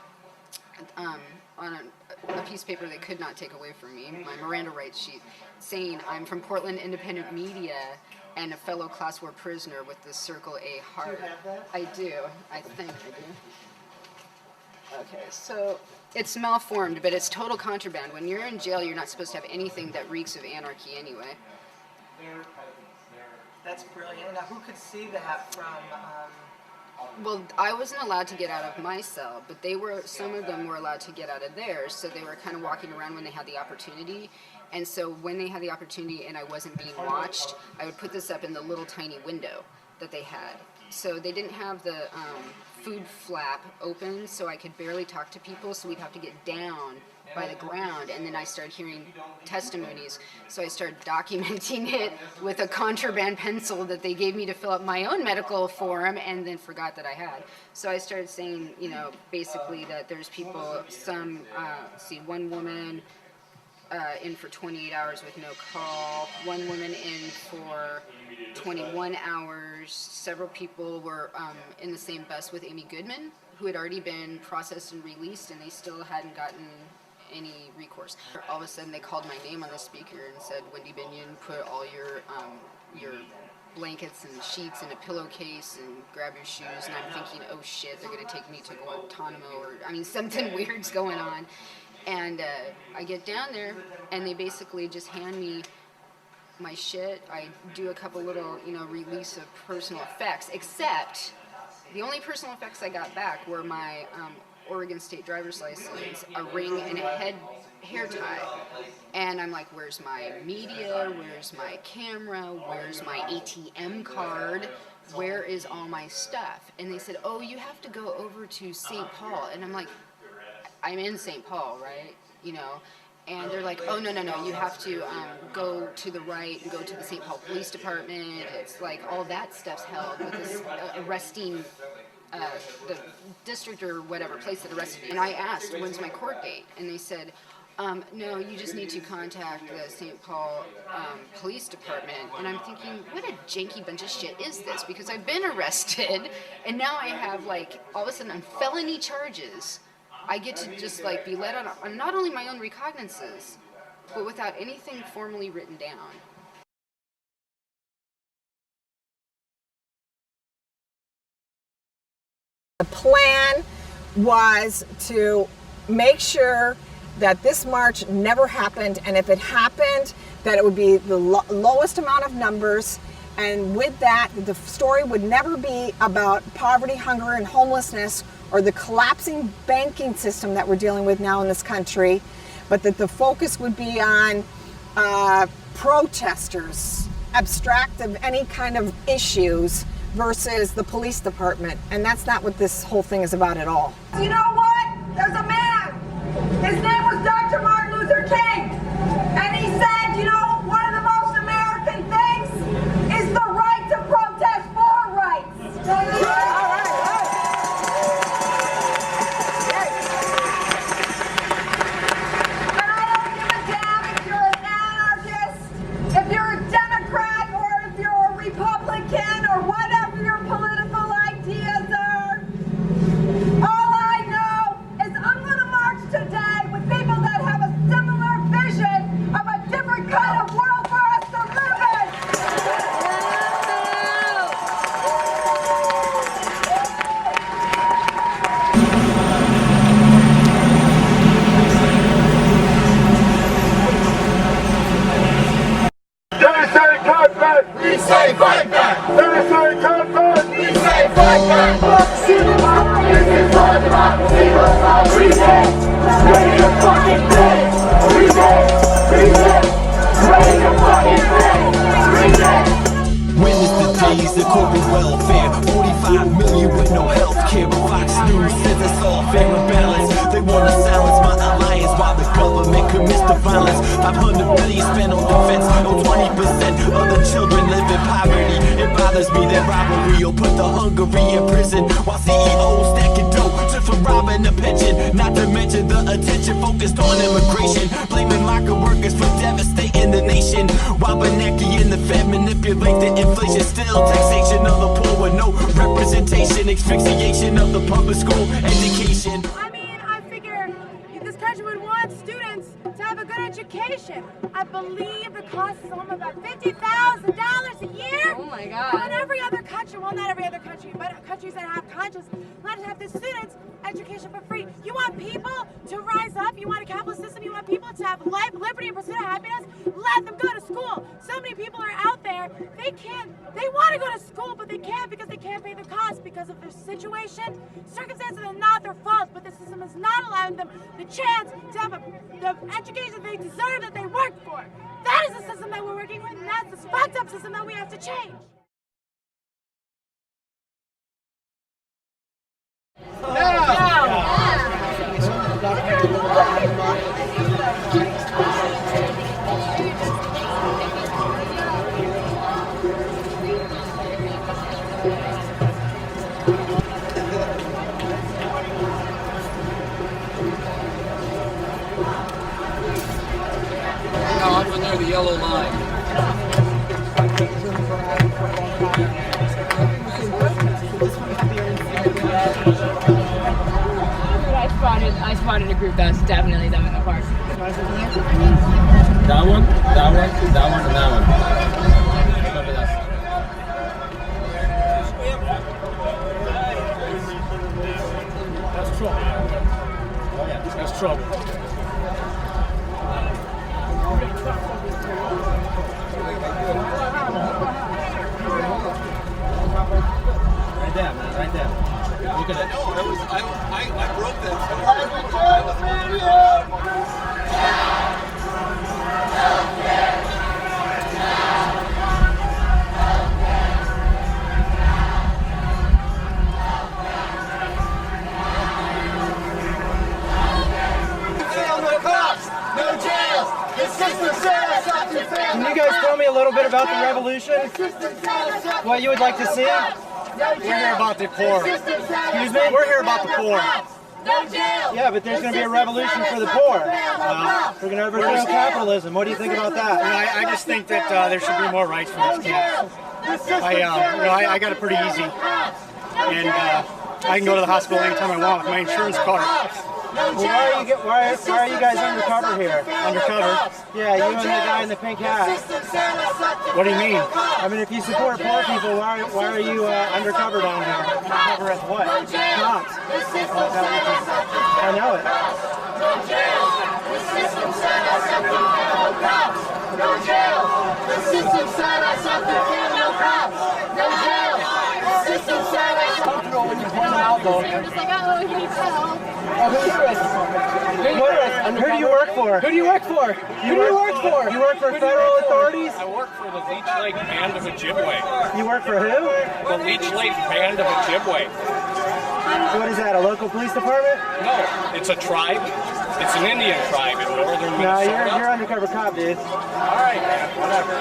on a piece of paper they could not take away from me, my Miranda rights sheet, saying I'm from Portland Independent Media and a fellow class war prisoner with the circle A heart. I do. I think I do. Okay, so it's malformed, but it's total contraband. When you're in jail, you're not supposed to have anything that reeks of anarchy anyway. That's brilliant. Now, who could see that from... Well, I wasn't allowed to get out of my cell, but they were. Some of them were allowed to get out of theirs, so they were kind of walking around when they had the opportunity. And so when they had the opportunity and I wasn't being watched, I would put this up in the little tiny window that they had. So they didn't have the food flap open, so I could barely talk to people, so we'd have to get down by the ground, and then I started hearing testimonies, so I started documenting it with a contraband pencil that they gave me to fill up my own medical form, and then forgot that I had. So I started saying, you know, basically that there's people, one woman in for 28 hours with no call, one woman in for 21 hours, several people were in the same bus with Amy Goodman, who had already been processed and released, and they still hadn't gotten any recourse. All of a sudden they called my name on the speaker and said, Wendy Binion, put all your blankets and sheets in a pillowcase and grab your shoes, and I'm thinking, oh shit, they're gonna take me to Guantanamo, or I mean something weird's going on. And I get down there and they basically just hand me my shit. I do a couple little, you know, release of personal effects, except the only personal effects I got back were my Oregon State driver's license, a ring, and a hair tie. And I'm like, where's my media? Where's my camera? Where's my ATM card? Where is all my stuff? And they said, oh, you have to go over to St. Paul. And I'm like, I'm in St. Paul, right? You know? And they're like, oh, no, you have to go to the right and go to the St. Paul Police Department. It's like all that stuff's held with this arresting the district or whatever place that arrested me. And I asked, when's my court date? And they said, no, you just need to contact the St. Paul Police Department. And I'm thinking, what a janky bunch of shit is this? Because I've been arrested, and now I have, like, all of a sudden on felony charges, I get to just, like, be let out on not only my own recognizances, but without anything formally written down. The plan was to make sure that this march never happened, and if it happened, that it would be the lowest amount of numbers, and with that, the story would never be about poverty, hunger, and homelessness, or the collapsing banking system that we're dealing with now in this country, but that the focus would be on protesters, abstract of any kind of issues, versus the police department. And that's not what this whole thing is about at all. You know what? There's a man. His name was Dr. Martin Luther King. And he said, you know, one of the most American things is the right to protest for rights. And I don't give a damn if you're an anarchist, if you're a Democrat, or if you're a Republican, or whatever your political ideas are. All I know is I'm going to march today with people that have a similar vision of a different kind of world for us to live in. They say cut back, we say fight back. They say cut back, we say fight back. This is our democracy, we say, ready to fucking play. We say, ready to fucking play. We say. Witness the days of corporate welfare, 45 million with no health care. But Fox News says it's all fair and balanced. They want to silence my alliance while the government commits the violence. 500 billion spent on defense, no 20% of the children live in poverty. It bothers me that robbery will put the hungry in prison, while CEOs stacking dough just for robbing a pension. Not to mention the attention focused on immigration, blaming migrant workers for devastating the nation, while Bernanke and the Fed manipulate the inflation. Still taxation of the poor with no representation, asphyxiation of the public school education. I mean, I figure this country would want students to have a good education. I believe the cost is almost about $50,000 a year. Oh my God. And every other country, well, not every other country, but countries that have conscience, let us have the students education for free. You want people to rise up, you want a capitalist system, you want people to have life, liberty, and pursuit of happiness, let them go to school. So many people are out there, they want to go to school, but they can't because they can't pay the cost because of their situation. Circumstances are not their fault, but the system is not allowing them the chance to have the education they deserve, that they worked for. That is the system that we're working with, and that's the fucked up system that we have to change. Up near the yellow line. I spotted a group that's definitely them in the park. That one, and that one. Remember that. That's trouble. Oh yeah, that's trouble. Right there, man, right there. Look at it. No, I broke that. Can you guys tell me a little bit about the revolution? What you would like to see? We're here about the poor. Excuse me? We're here about the poor. Yeah, but there's going to be a revolution for the poor. We're going to overthrow capitalism. What do you think about that? I just think that there should be more rights for these kids. I got it pretty easy, and I can go to the hospital anytime I want with my insurance card. Well, why are you guys undercover here? Undercover? Yeah, you and the guy in the pink hat. What do you mean? I mean, if you support poor people, why are you undercover down here? Undercover as what? Cops. I know it. No jail! The system set us up to kill no cops! No jail! The system set us up to kill no cops! No jail! The system set us up. When you point them out, though. They're just like, oh, he needs help. Who do you work for? Who do you work for? You work for federal authorities? I work for the Leech Lake Band of Ojibwe. You work for who? The Leech Lake Band of Ojibwe. What is that, a local police department? No, it's a tribe. It's an Indian tribe in northern No, Minnesota. you're undercover cop, dude. Alright, man, whatever.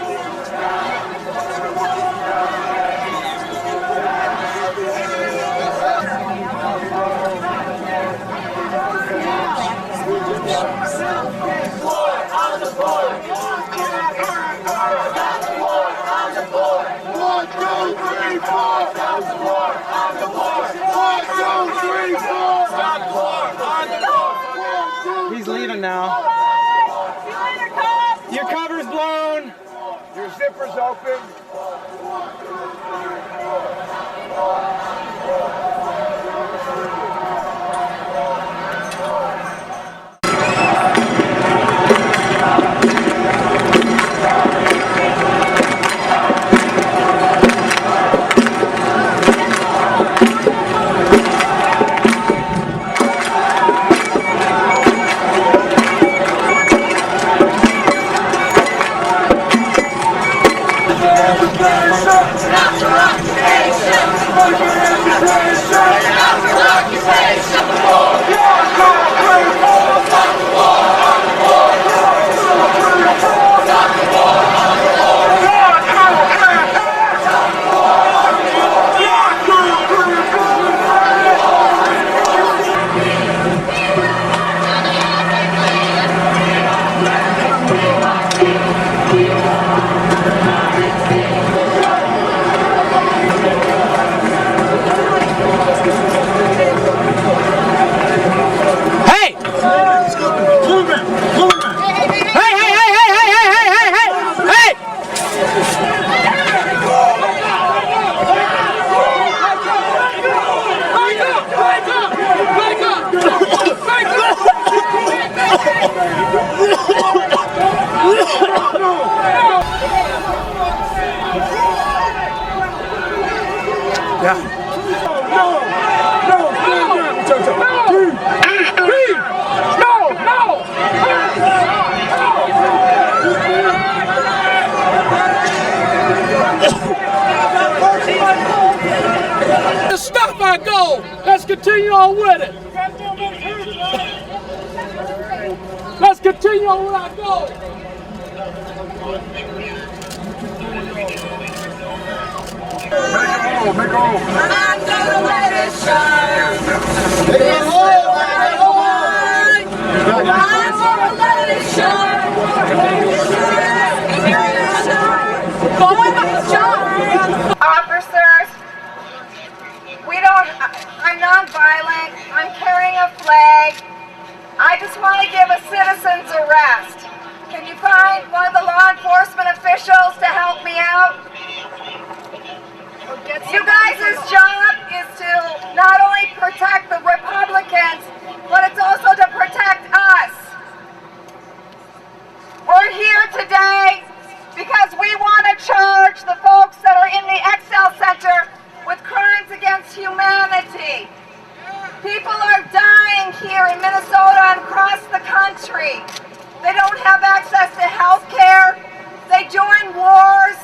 He's leaving now. Your cover's blown. Your zipper's open. Stop our goal. Let's continue on with it. Let's continue on with our goal. Make all. I'm gonna let it shine. I'm gonna let it shine. Officers, I'm non-violent. I'm carrying a flag. I just want to give a citizen's arrest. Can you find one of the law enforcement officials to help me out? You guys' job is to not only protect the Republicans, but it's also to protect us. We're here today because we want to charge the folks that are in the Excel Center with crimes against humanity. People are dying here in Minnesota and across the country. They don't have access to health care. They join wars.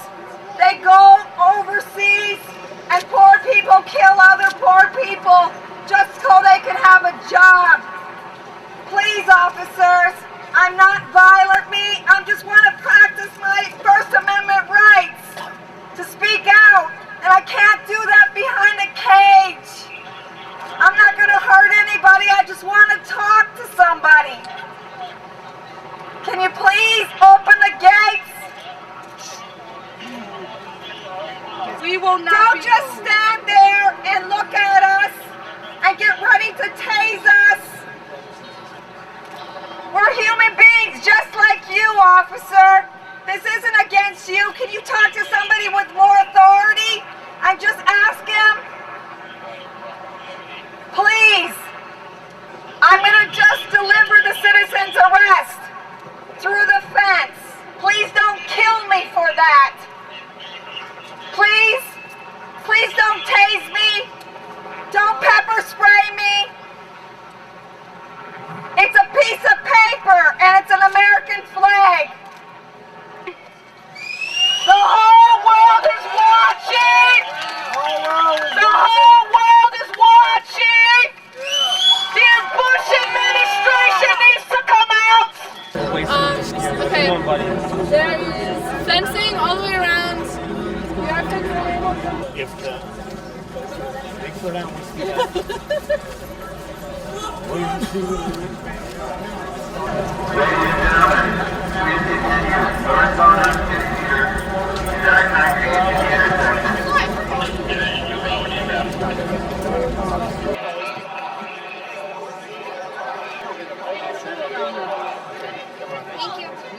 They go overseas, and poor people kill other poor people just so they can have a job. Please, officers, I'm not violent. I just want to practice my First Amendment rights to speak out, and I can't do that behind a cage. I'm not going to hurt anybody. I just want to talk to somebody. Can you please open the gates? We will not. Don't just stand there and look at us and get ready to tase us. We're human beings just like you, officer. This isn't against you. Can you talk to somebody with more authority and just ask him? Please. I'm going to just deliver the citizen's arrest through the fence. Please don't kill me for that. Please, please don't tase me. Don't pepper spray me. Okay. There is fencing all the way around. We are fencing. If the Bigfoot out wants to be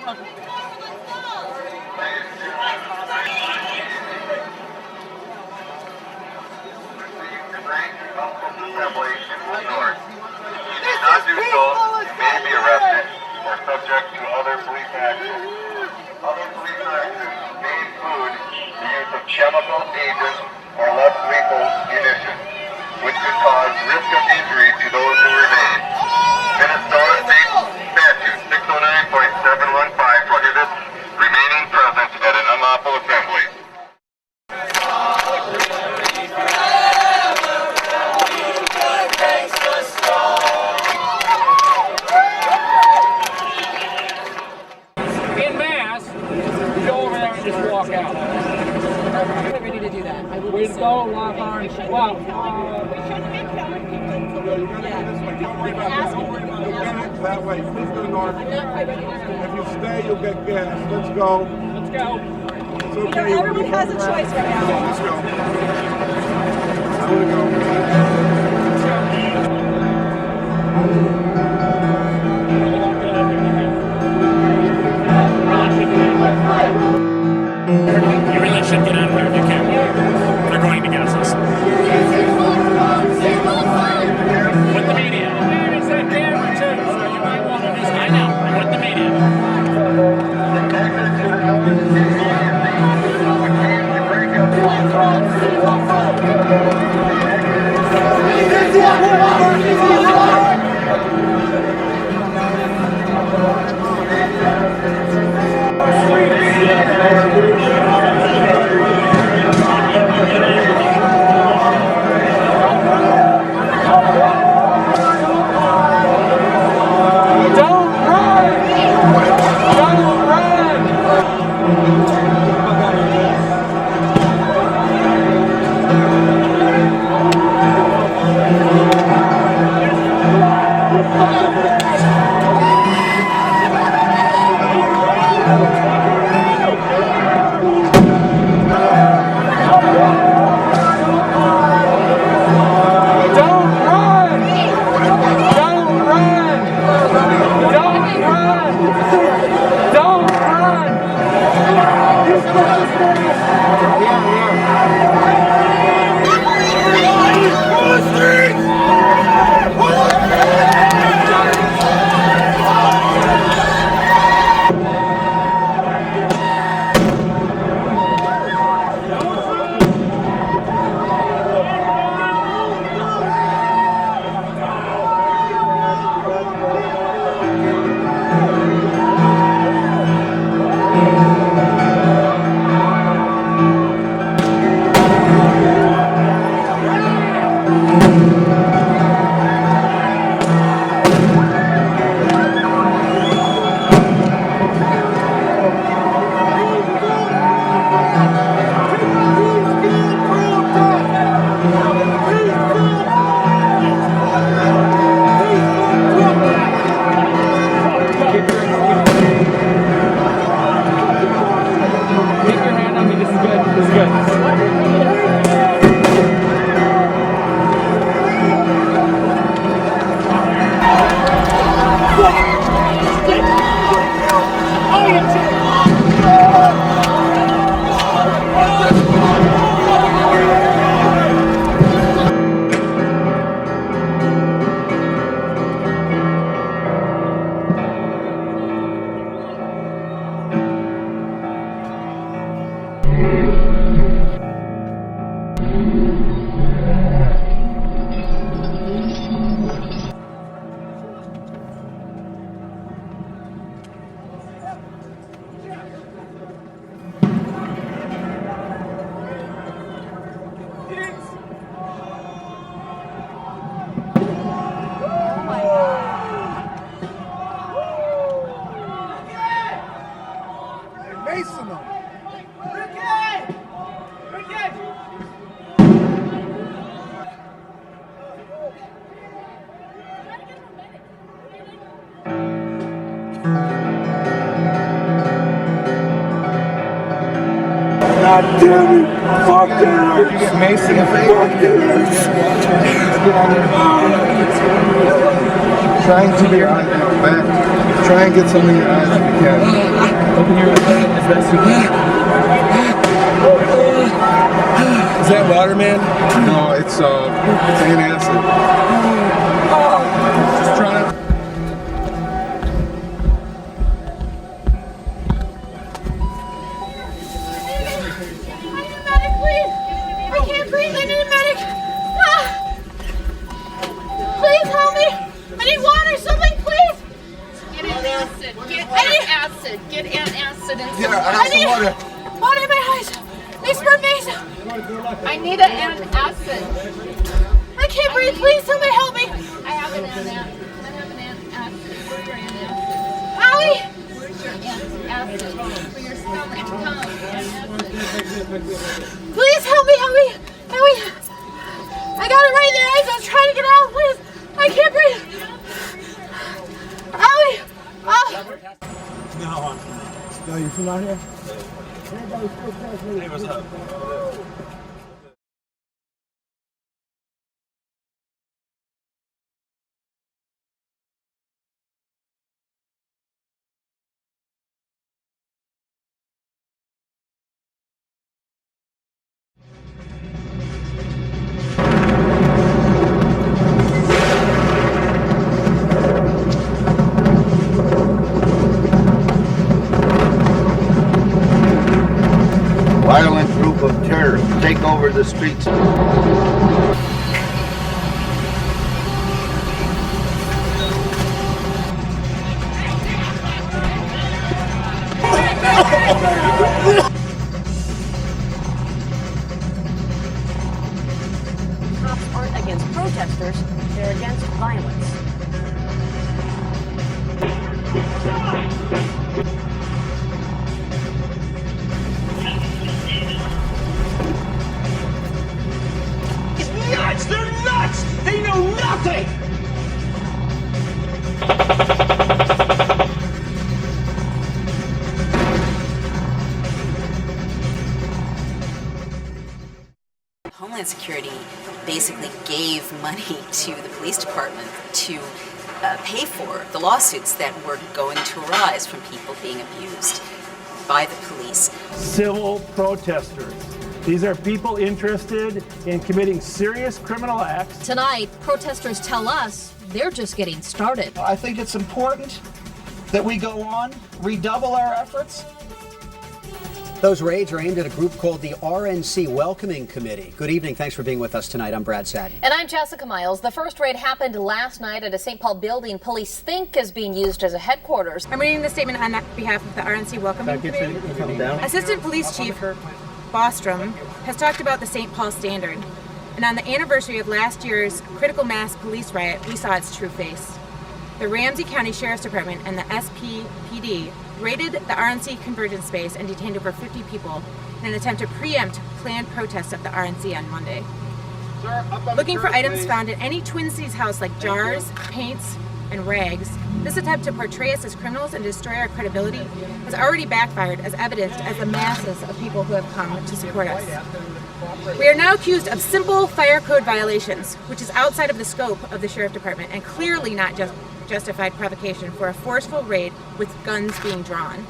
Thank you. Not do so, may be arrested or subject to other police action. Other police action may include the use of chemical agents or less lethal munition, which could cause risk of injury to those who remain. Minnesota State Statute 609.715 prohibits remaining present at an unlawful assembly. In mass, go over there and just walk out. I'm ready to do that. I will We go, lock arms. Well, That way, please go north. If you stay, you'll get gas. Let's go. Let's go. It's okay. Everyone has a choice right now. Let's go. I want to go. You really should get out of here if you can. They're going to get us. With the media. There's that camera too, so you might want to just... I know, with the media. chasing them. God damn it! Fuck that! Did you get Macy? Fuck that! Try and keep your eyes back. Try and get some of your eyes if you can. Open your eyes as best you can. Is that water, man? No, it's antacid. Just try to. Get antacid and Yeah, I got some water. Water in my eyes. Please burn me. I need an antacid. I can't breathe. Please, somebody help me. I have an antacid. Where's your antacid? Allie! Where's your antacid? For your stomach. Come. Please help me, Howie. Howie. I got it right in their eyes. I was trying to get out. Please. I can't breathe. Howie. Oh. No, you from out here? Hey, what's up? Violent group of terrorists take over the streets. Cops aren't against protesters, they're against violence. Nuts! They're nuts! They know nothing! Homeland Security basically gave money to the police department to pay for the lawsuits that were going to arise from people being abused by the police. Civil protesters. These are people interested in committing serious criminal acts. Tonight, protesters tell us they're just getting started. I think it's important that we go on, redouble our efforts. Those raids are aimed at a group called the RNC Welcoming Committee. Good evening. Thanks for being with us tonight. I'm Brad Sadie. And I'm Jessica Miles. The first raid happened last night at a St. Paul building police think is being used as a headquarters. I'm reading the statement on behalf of the RNC Welcoming Committee. Assistant Police Chief Bostrom has talked about the St. Paul Standard. And on the anniversary of last year's critical mass police riot, we saw its true face. The Ramsey County Sheriff's Department and the SPPD raided the RNC convergence space and detained over 50 people in an attempt to preempt planned protests at the RNC on Monday. Looking for items found in any Twin Cities house like jars, paints, and rags, this attempt to portray us as criminals and destroy our credibility has already backfired, as evidenced as the masses of people who have come to support us. We are now accused of simple fire code violations, which is outside of the scope of the Sheriff Department and clearly not just justified provocation for a forceful raid with guns being drawn.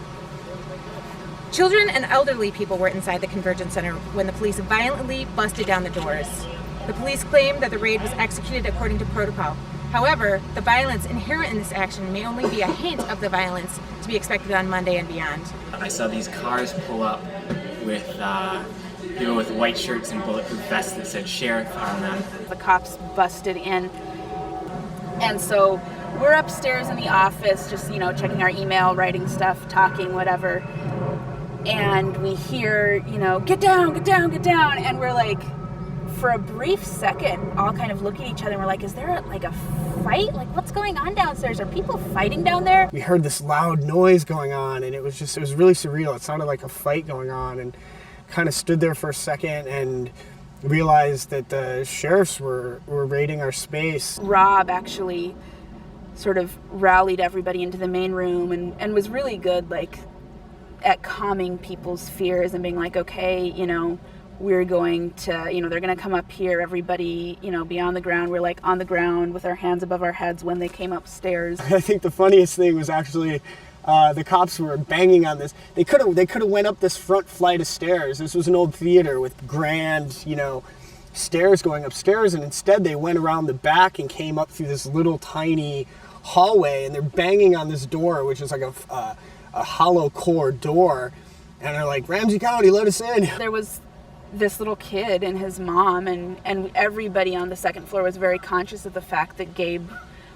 Children and elderly people were inside the Convergence Center when the police violently busted down the doors. The police claimed that the raid was executed according to protocol. However, the violence inherent in this action may only be a hint of the violence to be expected on Monday and beyond. I saw these cars pull up with people with white shirts and bulletproof vests that said sheriff on them. The cops busted in, and so we're upstairs in the office just, checking our email, writing stuff, talking, whatever. And we hear, get down, get down, get down. And we're like for a brief second, all kind of look at each other and we're like, is there like a fight? Like, what's going on downstairs? Are people fighting down there? We heard this loud noise going on, and it was really surreal. It sounded like a fight going on, and kind of stood there for a second and realized that the sheriffs were raiding our space. Rob actually sort of rallied everybody into the main room and was really good, like, at calming people's fears and being like, okay, you know, we're going to, you know, they're going to come up here, everybody, you know, be on the ground. We're like on the ground with our hands above our heads when they came upstairs. I think the funniest thing was actually the cops were banging on this. They could have went up this front flight of stairs. This was an old theater with grand, you know, stairs going upstairs, and instead they went around the back and came up through this little tiny hallway, and they're banging on this door, which is like a hollow core door, and they're like, Ramsey County, let us in. There was this little kid and his mom, and everybody on the second floor was very conscious of the fact that Gabe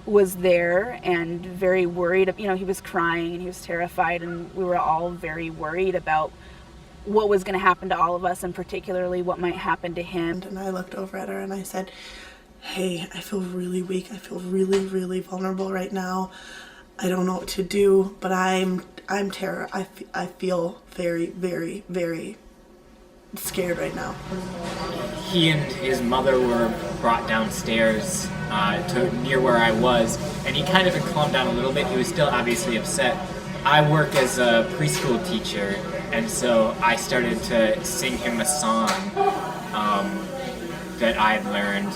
was there and very worried. You know, he was crying and he was terrified, and we were all very worried about what was going to happen to all of us, and particularly what might happen to him. And I looked over at her and I said, hey, I feel really weak. I feel really, really vulnerable right now. I don't know what to do, but I'm terror. I feel very, very, very scared right now. He and his mother were brought downstairs to near where I was, and he kind of had calmed down a little bit. He was still obviously upset. I work as a preschool teacher, and so I started to sing him a song that I had learned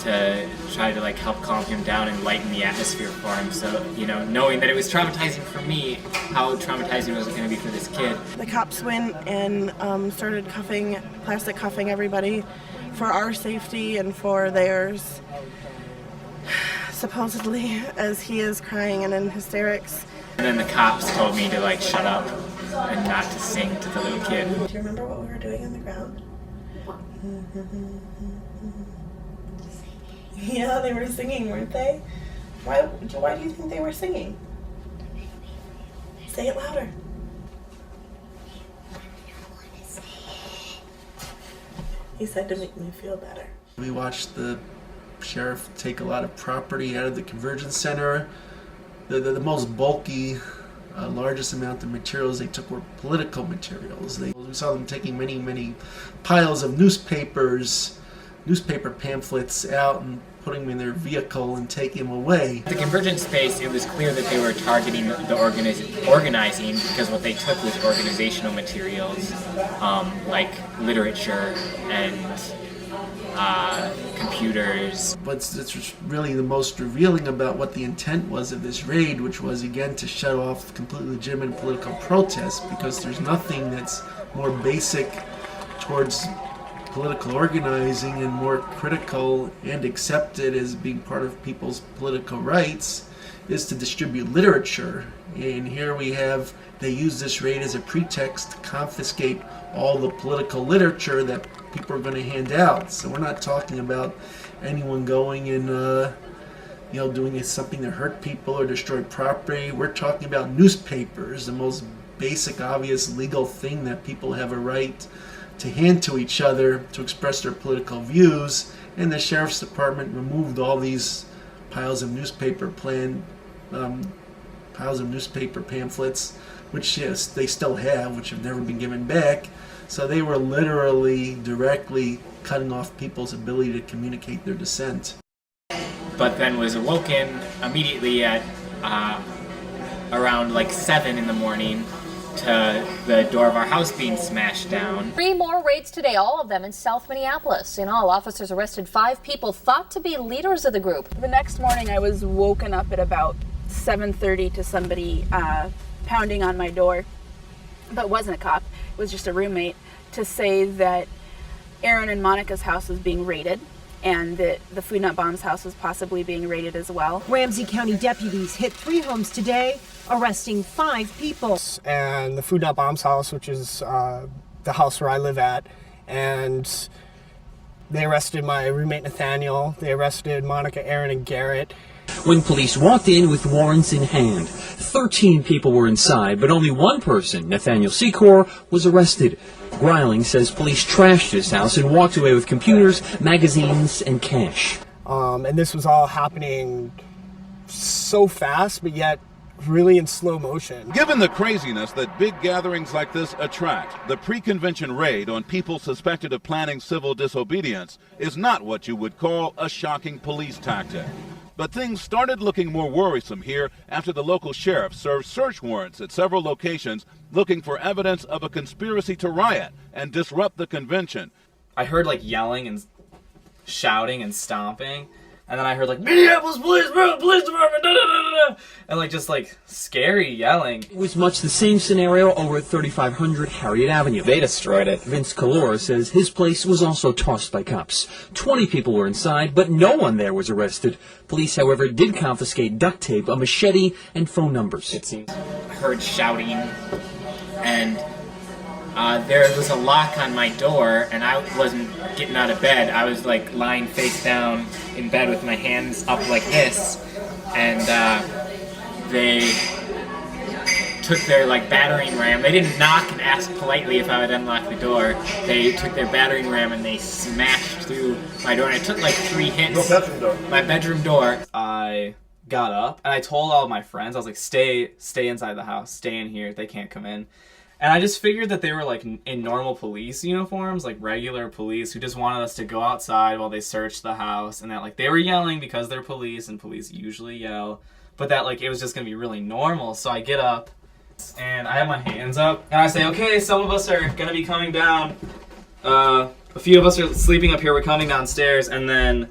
to try to like help calm him down and lighten the atmosphere for him. So, you know, knowing that it was traumatizing for me, how traumatizing was it going to be for this kid? The cops went and started plastic cuffing everybody for our safety and for theirs, supposedly, as he is crying and in hysterics. And then the cops told me to like shut up and not to sing to the little kid. Do you remember what we were doing on the ground? Yeah, they were singing, weren't they? Why do you think they were singing? Say it louder. He said to make me feel better. We watched the sheriff take a lot of property out of the convergence center. The most bulky, largest amount of materials they took were political materials. We saw them taking many piles of newspaper pamphlets out and putting them in their vehicle and taking them away. The convergence space, it was clear that they were targeting the organizing, because what they took was organizational materials like literature and computers. But it's really the most revealing about what the intent was of this raid, which was again to shut off completely legitimate political protest, because there's nothing that's more basic towards political organizing and more critical and accepted as being part of people's political rights is to distribute literature. And here we have, they use this raid as a pretext to confiscate all the political literature that people are going to hand out. So we're not talking about anyone going and doing something to hurt people or destroy property. We're talking about newspapers, the most basic, obvious legal thing that people have a right to hand to each other to express their political views, and the sheriff's department removed all these piles of newspaper pamphlets, which yes, they still have, which have never been given back. So they were literally directly cutting off people's ability to communicate their dissent. But then was awoken immediately at around like 7 in the morning to the door of our house being smashed down. 3 more raids today, all of them in South Minneapolis. In all, officers arrested 5 people thought to be leaders of the group. The next morning I was woken up at about 7:30 to somebody pounding on my door, but it wasn't a cop, it was just a roommate, to say that Aaron and Monica's house was being raided and that the Food Not Bomb's house was possibly being raided as well. Ramsey County deputies hit 3 homes today, arresting 5 people. And the Food Not Bomb's house, which is the house where I live at, and they arrested my roommate Nathaniel, they arrested Monica, Aaron, and Garrett, when police walked in with warrants in hand. 13 people were inside, but only one person, Nathaniel Secor, was arrested. Greiling says police trashed his house and walked away with computers, magazines, and cash. And this was all happening so fast, but yet really in slow motion. Given the craziness that big gatherings like this attract, the pre-convention raid on people suspected of planning civil disobedience is not what you would call a shocking police tactic. But things started looking more worrisome here after the local sheriff served search warrants at several locations looking for evidence of a conspiracy to riot and disrupt the convention. I heard like yelling and shouting and stomping. And then I heard like, Minneapolis police department, da, da, da, da, and like just like scary yelling. It was much the same scenario over at 3500 Harriet Avenue. They destroyed it. Vince Calora says his place was also tossed by cops. 20 people were inside, but no one there was arrested. Police, however, did confiscate duct tape, a machete, and phone numbers. It seems I heard shouting, and there was a lock on my door, and I wasn't getting out of bed. I was like lying face down in bed with my hands up like this, and they took their like battering ram. They didn't knock and ask politely if I would unlock the door. They took their battering ram and they smashed through my door, and it took like 3 hits. My bedroom door. I got up and I told all of my friends, I was like, stay inside the house, stay in here, they can't come in. And I just figured that they were like in normal police uniforms, like regular police who just wanted us to go outside while they searched the house, and that like they were yelling because they're police and police usually yell, but that like it was just gonna be really normal. So I get up and I have my hands up and I say, okay, some of us are gonna be coming down. A few of us are sleeping up here, we're coming downstairs, and then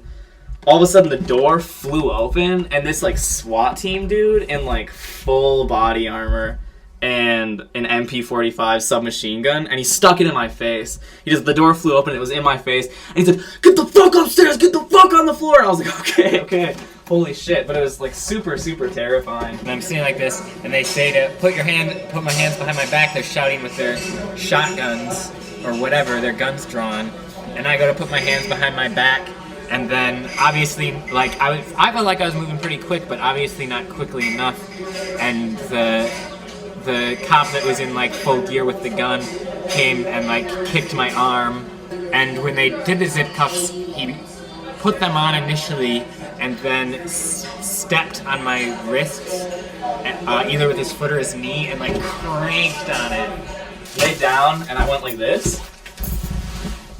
all of a sudden the door flew open and this like SWAT team dude in like full body armor and an MP45 submachine gun, and he stuck it in my face. The door flew open, and it was in my face, and he said, get the fuck upstairs, get the fuck on the floor, and I was like, okay, holy shit, but it was like super, super terrifying. And I'm sitting like this, and they say to put my hands behind my back. They're shouting with their shotguns, or whatever, their guns drawn, and I go to put my hands behind my back, and then obviously, like, I felt like I was moving pretty quick, but obviously not quickly enough, and the cop that was in like full gear with the gun came and like kicked my arm, and when they did the zip cuffs, he put them on initially and then stepped on my wrists, either with his foot or his knee, and like cranked on it. Laid down, and I went like this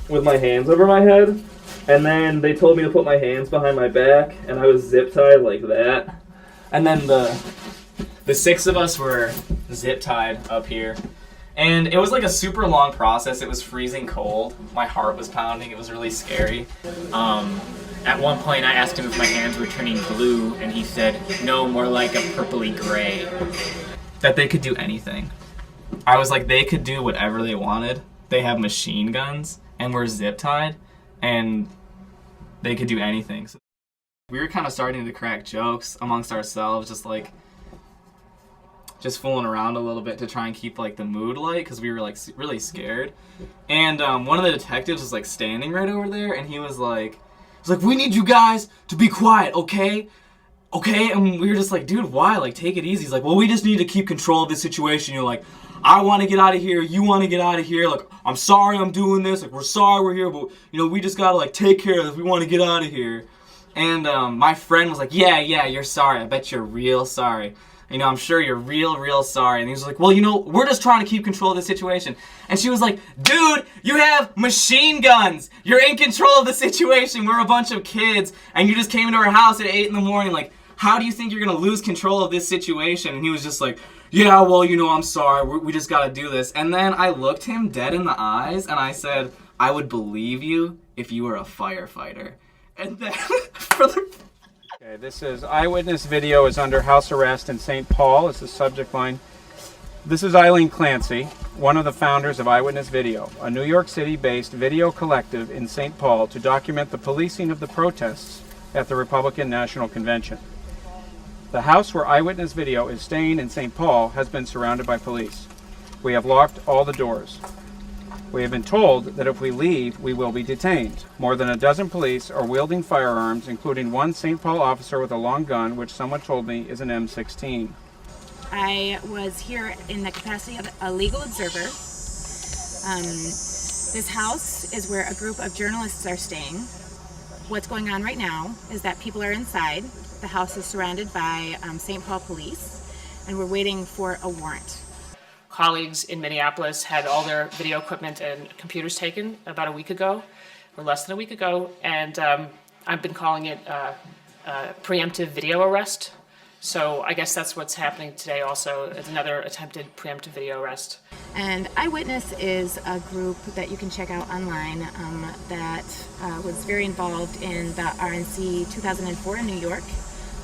with my hands over my head, and then they told me to put my hands behind my back, and I was zip tied like that, and then the 6 of us were zip tied up here, and it was like a super long process. It was freezing cold, my heart was pounding, it was really scary. At one point I asked him if my hands were turning blue, and he said no, more like a purpley gray. That they could do anything. I was like, they could do whatever they wanted. They have machine guns and we're zip tied, and they could do anything. So we were kind of starting to crack jokes amongst ourselves, just fooling around a little bit to try and keep like the mood light, because we were like really scared. And one of the detectives was like standing right over there, and he was like, we need you guys to be quiet, okay? And we were just like, dude, why? Like, take it easy. He's like, well, we just need to keep control of this situation. You're like, I want to get out of here, you want to get out of here. Like, I'm sorry I'm doing this. Like, we're sorry we're here, but you know, we just gotta like take care of this. We want to get out of here. And my friend was like, yeah, you're sorry. I bet you're real sorry. You know, I'm sure you're real sorry. And he was like, well, you know, we're just trying to keep control of the situation. And she was like, dude, you have machine guns. You're in control of the situation. We're a bunch of kids, and you just came into our house at 8 in the morning. Like, how do you think you're going to lose control of this situation? And he was just like, yeah, well, you know, I'm sorry. We just got to do this. And then I looked him dead in the eyes, and I said, I would believe you if you were a firefighter. And then, Okay, this is Eyewitness Video is under house arrest in St. Paul. It's the subject line. This is Eileen Clancy, one of the founders of Eyewitness Video, a New York City-based video collective in St. Paul to document the policing of the protests at the Republican National Convention. The house where Eyewitness Video is staying in St. Paul has been surrounded by police. We have locked all the doors. We have been told that if we leave, we will be detained. More than a dozen police are wielding firearms, including one St. Paul officer with a long gun, which someone told me is an M16. I was here in the capacity of a legal observer. This house is where a group of journalists are staying. What's going on right now is that people are inside. The house is surrounded by St. Paul police, and we're waiting for a warrant. Colleagues in Minneapolis had all their video equipment and computers taken about a week ago, or less than a week ago, and I've been calling it preemptive video arrest. So I guess that's what's happening today also. It's another attempted preemptive video arrest. And Eyewitness is a group that you can check out online that was very involved in the RNC 2004 in New York.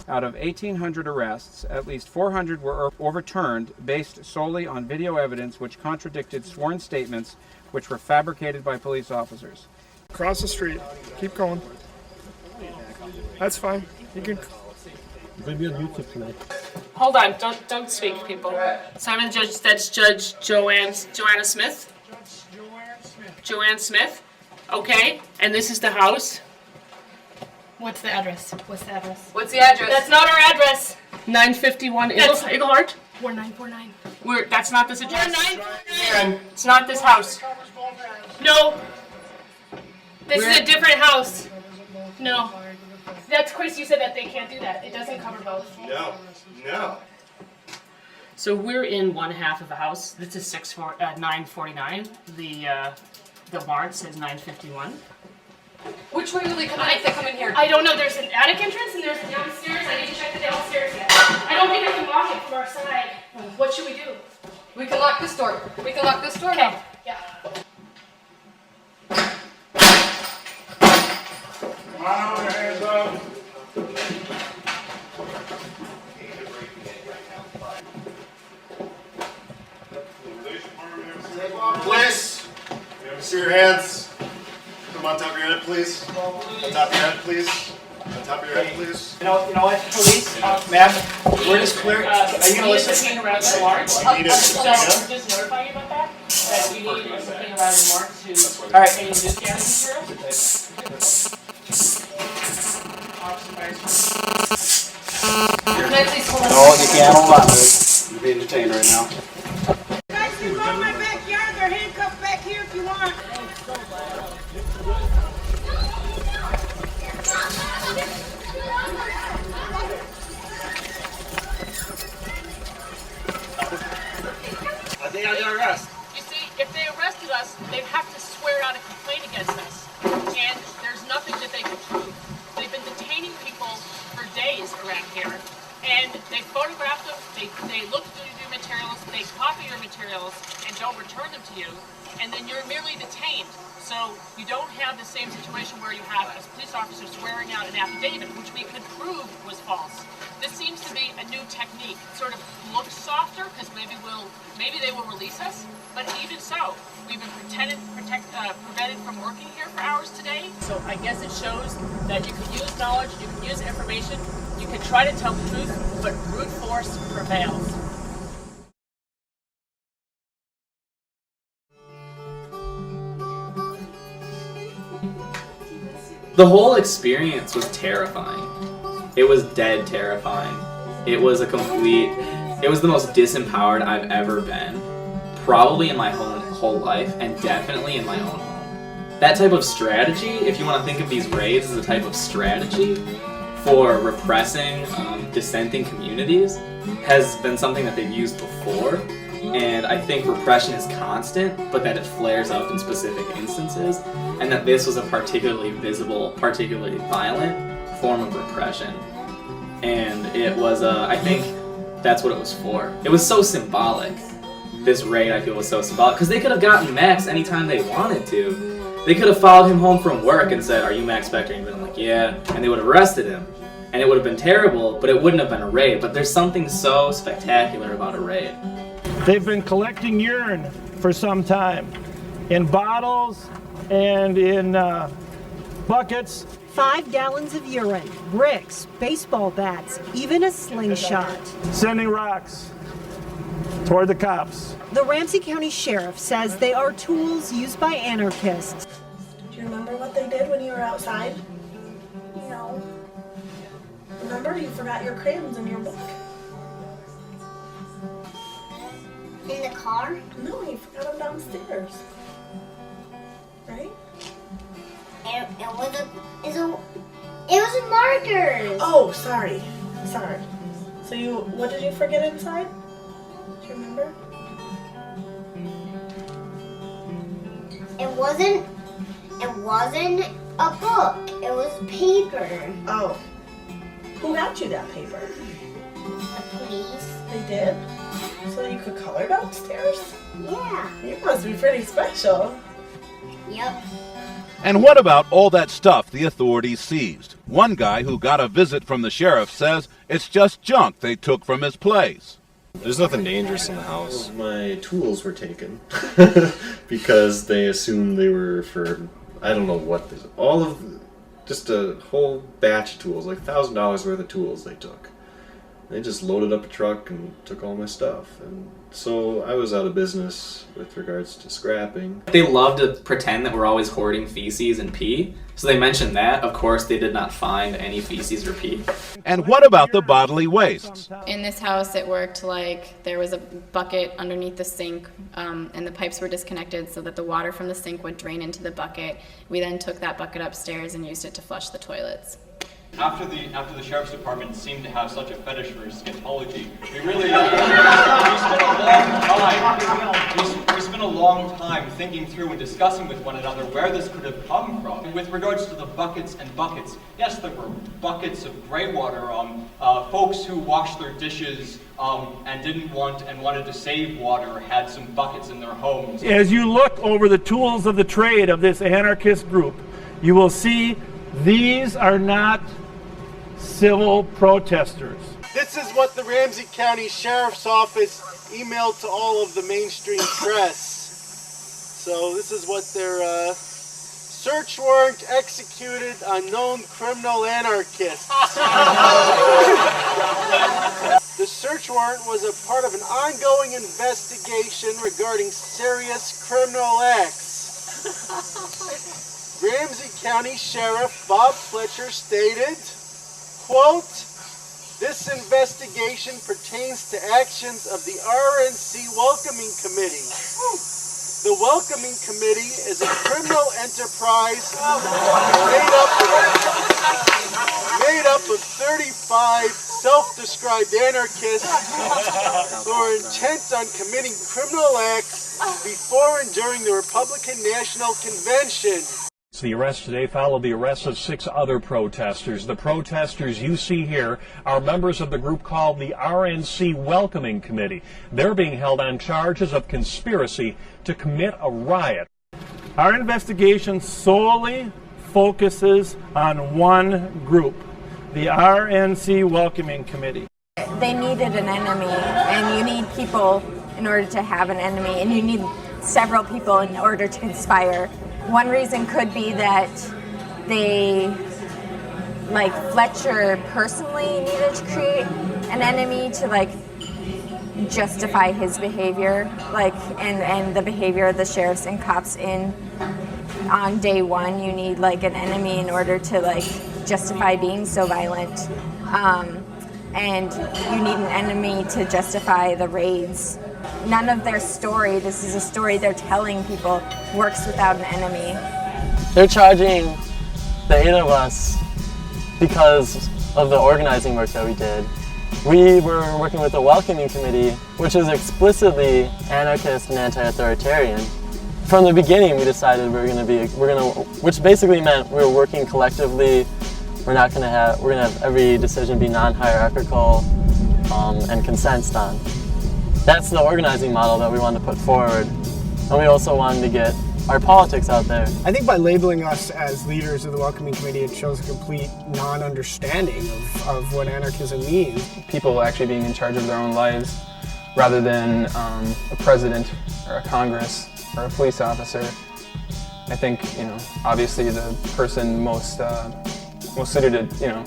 Out of 1,800 arrests, at least 400 were overturned based solely on video evidence which contradicted sworn statements which were fabricated by police officers. Cross the street. Keep going. That's fine. You can. We'll be on YouTube tonight. Hold on, don't speak, people. Simon Judge, that's Judge Joanna Smith. Joanne Smith. Okay, and this is the house. What's the address? What's the address? What's the address? That's not our address. 951 Eaglehart. 4949. That's not this address. 4949. It's not this house. No. This is a different house. No. That's Chris, you said that they can't do that. It doesn't cover both. No. So we're in one half of the house. This is 949. The warrant says 951. Which way will they come in if they come in here? I don't know. There's an attic entrance and there's downstairs. I didn't check the downstairs yet. I don't think I can lock it from our side. What should we do? We can lock this door. We can lock this door Okay. now. Yeah. Come on, hands up. Please, see your hands. Come on top of your head, please. On top of your head, please. On top of your head, please. You know what, police, ma'am, we're just clear. Are you gonna listen? Around the warrant. You need a Just notify you about that. That we need a subpoena around the warrant to Alright. obtain this gas material. Can I please hold on? No, you can't hold on to it. You're being detained right now. Guys can go in my backyard. They're handcuffed back here if you want. Are they under arrest? You see, if they arrested us, they'd have to swear out a complaint against us. And there's nothing that they can prove. They've been detaining people for days around here. And they photograph them, they look through your materials, they copy your materials, and don't return them to you. And then you're merely detained. So you don't have the same situation where you have a police officer swearing out an affidavit, which we could prove was false. This seems to be a new technique. It sort of looks softer because maybe they will release us. But even so, we've been prevented from working here for hours today. So I guess it shows that you can use knowledge, you can use information, you can try to tell the truth, but brute force prevails. The whole experience was terrifying. It was dead terrifying. It was the most disempowered I've ever been, probably in my whole life, and definitely in my own home. That type of strategy, if you want to think of these raids as a type of strategy for repressing dissenting communities, has been something that they've used before. And I think repression is constant, but that it flares up in specific instances, and that this was a particularly visible, particularly violent form of repression. And it was, I think that's what it was for. It was so symbolic. This raid, I feel, was so symbolic, because they could have gotten Max anytime they wanted to. They could have followed him home from work and said, "Are you Max Spector?" And he'd been like, "Yeah," and they would have arrested him. And it would have been terrible, but it wouldn't have been a raid. But there's something so spectacular about a raid. They've been collecting urine for some time in bottles and in buckets. 5 gallons of urine, bricks, baseball bats, even a slingshot. Sending rocks toward the cops. The Ramsey County Sheriff says they are tools used by anarchists. Do you remember what they did when you were outside? No. Remember, you forgot your crayons in your book. In the car? No, you forgot them downstairs. Right? It was markers. Oh, sorry. Sorry. So what did you forget inside? Do you remember? It wasn't a book. It was paper. Oh. Who got you that paper? The police. They did? So you could color downstairs? Yeah. You must be pretty special. Yep. And what about all that stuff the authorities seized? One guy who got a visit from the sheriff says it's just junk they took from his place. There's nothing dangerous in the house. My tools were taken because they assumed they were for, I don't know what, just a whole batch of tools, like $1,000 worth of tools they took. They just loaded up a truck and took all my stuff. And so I was out of business with regards to scrapping. They love to pretend that we're always hoarding feces and pee. So they mentioned that. Of course, they did not find any feces or pee. And what about the bodily wastes? In this house, it worked like there was a bucket underneath the sink, and the pipes were disconnected so that the water from the sink would drain into the bucket. We then took that bucket upstairs and used it to flush the toilets. After the sheriff's department seemed to have such a fetish for scatology, we really we spent a long time thinking through and discussing with one another where this could have come from. With regards to the buckets and buckets, yes, there were buckets of gray water. Folks who washed their dishes and didn't want and wanted to save water had some buckets in their homes. As you look over the tools of the trade of this anarchist group, you will see these are not civil protesters. This is what the Ramsey County Sheriff's Office emailed to all of the mainstream press. So this is what their search warrant executed unknown criminal anarchists. The search warrant was a part of an ongoing investigation regarding serious criminal acts. Ramsey County Sheriff Bob Fletcher stated, quote, "This investigation pertains to actions of the RNC Welcoming Committee. The Welcoming Committee is a criminal enterprise made up of 35 self-described anarchists who are intent on committing criminal acts before and during the Republican National Convention." The arrest today followed the arrest of 6 other protesters. The protesters you see here are members of the group called the RNC Welcoming Committee. They're being held on charges of conspiracy to commit a riot. Our investigation solely focuses on one group, the RNC Welcoming Committee. They needed an enemy, and you need people in order to have an enemy, and you need several people in order to conspire. One reason could be that they, like Fletcher personally, needed to create an enemy to justify his behavior, and the behavior of the sheriffs and cops on day one. You need an enemy in order to justify being so violent, and you need an enemy to justify the raids. None of their story, this is a story they're telling people, works without an enemy. They're charging the 8 of us because of the organizing work that we did. We were working with the Welcoming Committee, which is explicitly anarchist and anti-authoritarian. From the beginning, we decided which basically meant we were working collectively. We're gonna have every decision be non-hierarchical and consensus on. That's the organizing model that we wanted to put forward. And we also wanted to get our politics out there. I think by labeling us as leaders of the Welcoming Committee, it shows a complete non-understanding of what anarchism means. People actually being in charge of their own lives rather than a president or a Congress or a police officer. I think, obviously the person most suited to,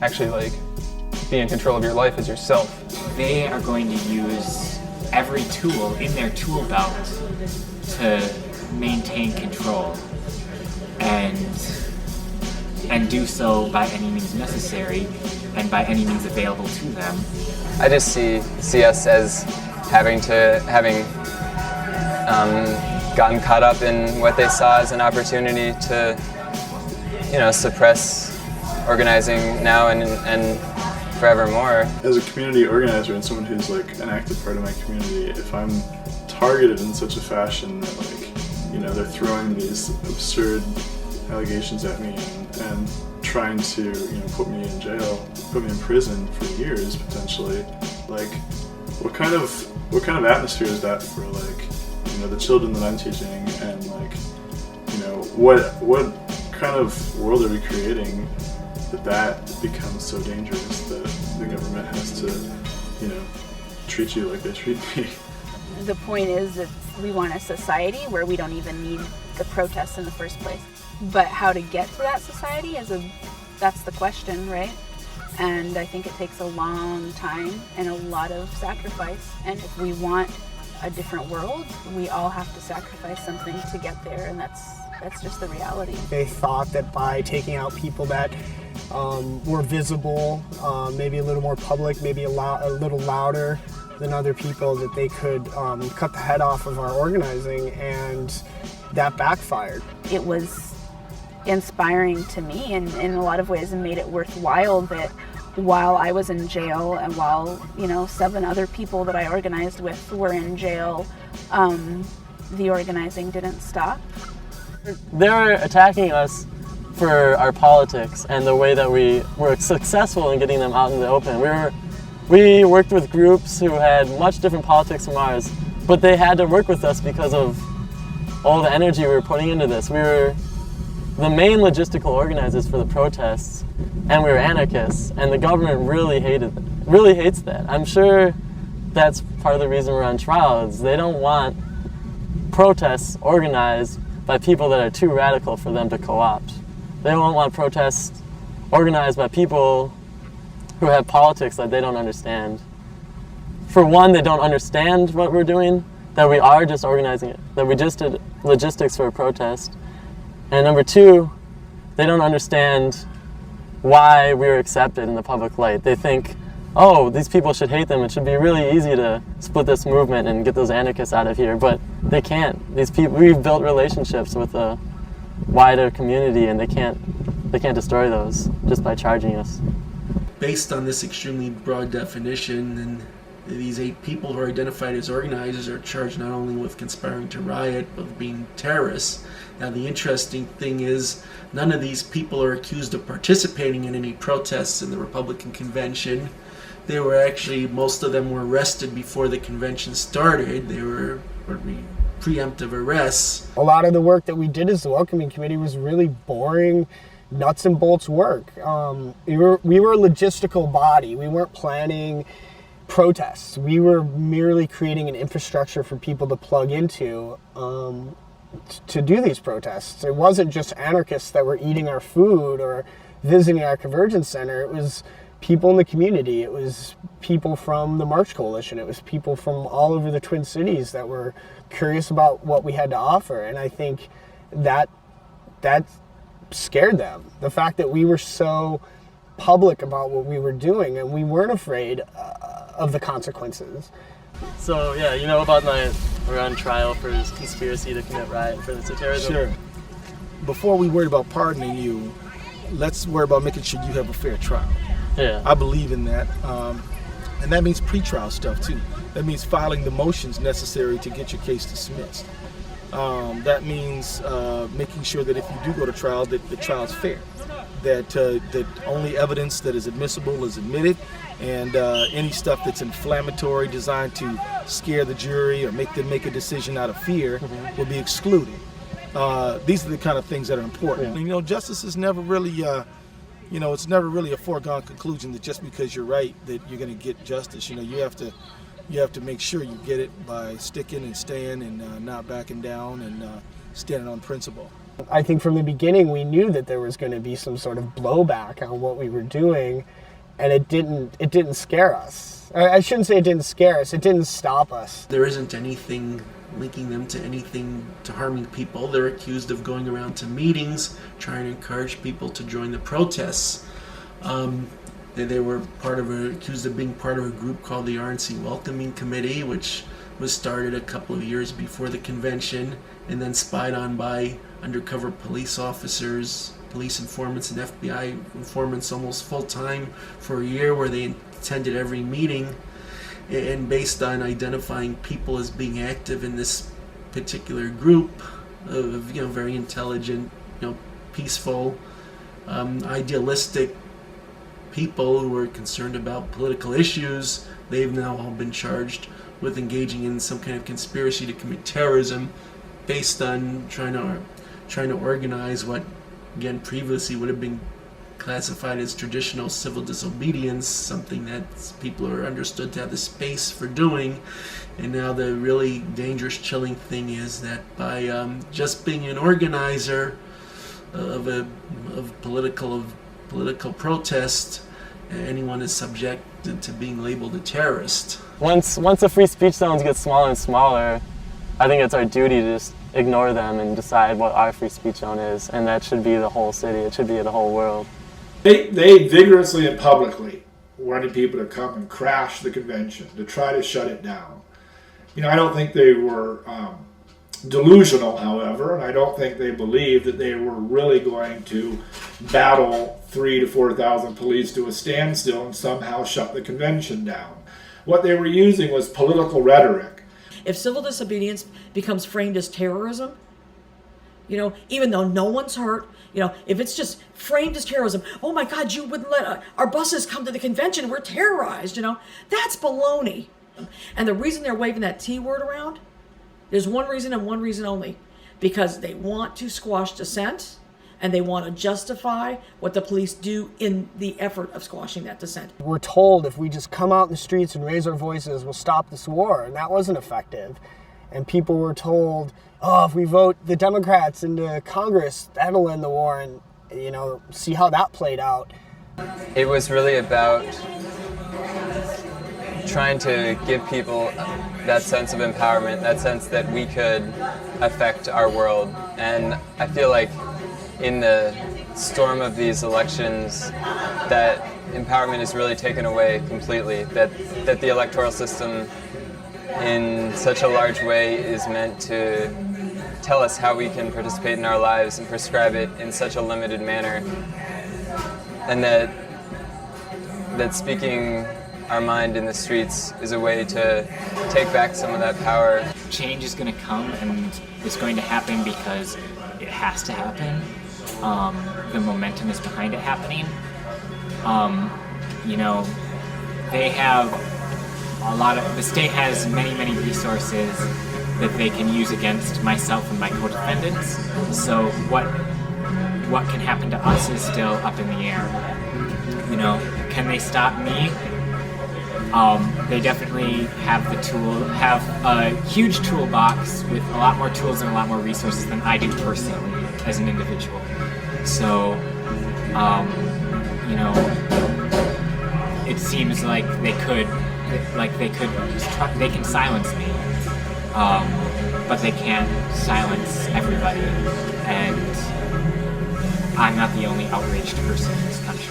actually be in control of your life is yourself. they are going to use every tool in their tool belt to maintain control and do so by any means necessary and by any means available to them. I just see us as having gotten caught up in what they saw as an opportunity to, suppress organizing now and forevermore. As a community organizer and someone who's like an active part of my community, if I'm targeted in such a fashion that they're throwing these absurd allegations at me and trying to put me in jail, put me in prison for years potentially, what kind of atmosphere is that for the children that I'm teaching, and what kind of world are we creating that becomes so dangerous that the government has to treat you like they treat me? The point is that we want a society where we don't even need the protests in the first place. But how to get to that society that's the question, right? And I think it takes a long time and a lot of sacrifice. And if we want a different world, we all have to sacrifice something to get there, and that's just the reality. They thought that by taking out people that were visible, maybe a little more public, maybe a little louder than other people, that they could cut the head off of our organizing, and that backfired. It was inspiring to me in a lot of ways, and made it worthwhile that while I was in jail and while 7 other people that I organized with were in jail, the organizing didn't stop. They're attacking us for our politics and the way that we were successful in getting them out in the open. We worked with groups who had much different politics from ours, but they had to work with us because of all the energy we were putting into this. We were the main logistical organizers for the protests, and we were anarchists, and the government really hates that. I'm sure that's part of the reason we're on trial, is they don't want protests organized by people that are too radical for them to co-opt. They don't want protests organized by people who have politics that they don't understand. For one, they don't understand what we're doing, that we are just organizing it, that we just did logistics for a protest. And number two, they don't understand why we're accepted in the public light. They think, oh, these people should hate them. It should be really easy to split this movement and get those anarchists out of here, but they can't. These people, we've built relationships with a wider community, and they can't destroy those just by charging us. Based on this extremely broad definition, and these 8 people who are identified as organizers are charged not only with conspiring to riot, but being terrorists. Now, the interesting thing is, none of these people are accused of participating in any protests in the Republican convention. They were actually, most of them were arrested before the convention started. They were preemptive arrests. A lot of the work that we did as the Welcoming Committee was really boring, nuts and bolts work. We were a logistical body. We weren't planning protests. We were merely creating an infrastructure for people to plug into to do these protests. It wasn't just anarchists that were eating our food or visiting our convergence center. It was people in the community. It was people from the March Coalition. It was people from all over the Twin Cities that were curious about what we had to offer. And I think that scared them. The fact that we were so public about what we were doing, and we weren't afraid of the consequences. So yeah, you know about we're on trial for this conspiracy to commit riot for the terrorism. Sure. Before we worry about pardoning you, let's worry about making sure you have a fair trial. Yeah. I believe in that. And that means pre-trial stuff too. That means filing the motions necessary to get your case dismissed. That means making sure that if you do go to trial, that the trial's fair. That only evidence that is admissible is admitted, and any stuff that's inflammatory, designed to scare the jury or make them make a decision out of fear, will be excluded. These are the kind of things that are important. Yeah. And, justice is never really, it's never really a foregone conclusion that just because you're right that you're going to get justice. You have to make sure you get it by sticking and staying and not backing down and standing on principle. I think from the beginning we knew that there was going to be some sort of blowback on what we were doing, and it didn't scare us. I shouldn't say it didn't scare us. It didn't stop us. There isn't anything linking them to anything to harming people. They're accused of going around to meetings, trying to encourage people to join the protests. They were accused of being part of a group called the RNC Welcoming Committee, which was started a couple of years before the convention and then spied on by undercover police officers, police informants, and FBI informants almost full-time for a year, where they attended every meeting, and based on identifying people as being active in this particular group of very intelligent, peaceful, idealistic people who are concerned about political issues, they've now all been charged with engaging in some kind of conspiracy to commit terrorism based on trying to organize what, again, previously would have been classified as traditional civil disobedience, something that people are understood to have the space for doing. And now the really dangerous, chilling thing is that by just being an organizer of political protest, anyone is subjected to being labeled a terrorist. Once the free speech zones get smaller and smaller, I think it's our duty to just ignore them and decide what our free speech zone is, and that should be the whole city. It should be the whole world. They vigorously and publicly wanted people to come and crash the convention, to try to shut it down. I don't think they were delusional, however, and I don't think they believed that they were really going to battle 3,000 to 4,000 police to a standstill and somehow shut the convention down. What they were using was political rhetoric. If civil disobedience becomes framed as terrorism, even though no one's hurt, if it's just framed as terrorism, oh my God, you wouldn't let our buses come to the convention, we're terrorized, that's baloney. And the reason they're waving that T word around, there's one reason and one reason only, because they want to squash dissent and they want to justify what the police do in the effort of squashing that dissent. We're told if we just come out in the streets and raise our voices, we'll stop this war, and that wasn't effective. And people were told, oh, if we vote the Democrats into Congress, that'll end the war, and see how that played out. It was really about trying to give people that sense of empowerment, that sense that we could affect our world. And I feel like in the storm of these elections, that empowerment is really taken away completely, that the electoral system in such a large way is meant to tell us how we can participate in our lives and prescribe it in such a limited manner, and that speaking our mind in the streets is a way to take back some of that power. Change is going to come, and it's going to happen because it has to happen. The momentum is behind it happening. They have the state has many resources that they can use against myself and my co-defendants. So what can happen to us is still up in the air. Can they stop me? They definitely have a huge toolbox with a lot more tools and a lot more resources than I do personally as an individual. So, it seems like they can silence me, but they can't silence everybody, and I'm not the only outraged person in this country.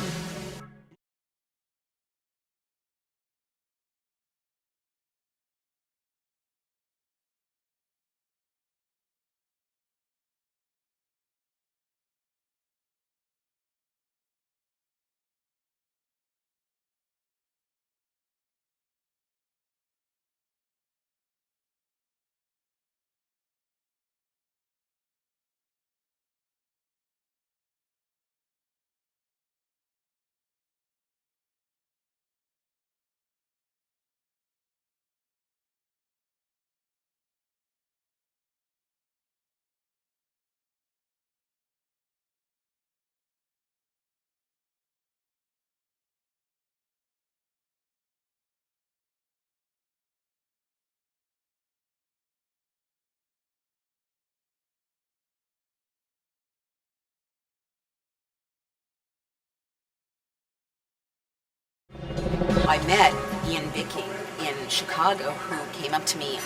I met Ian Bicking in Chicago, who came up to me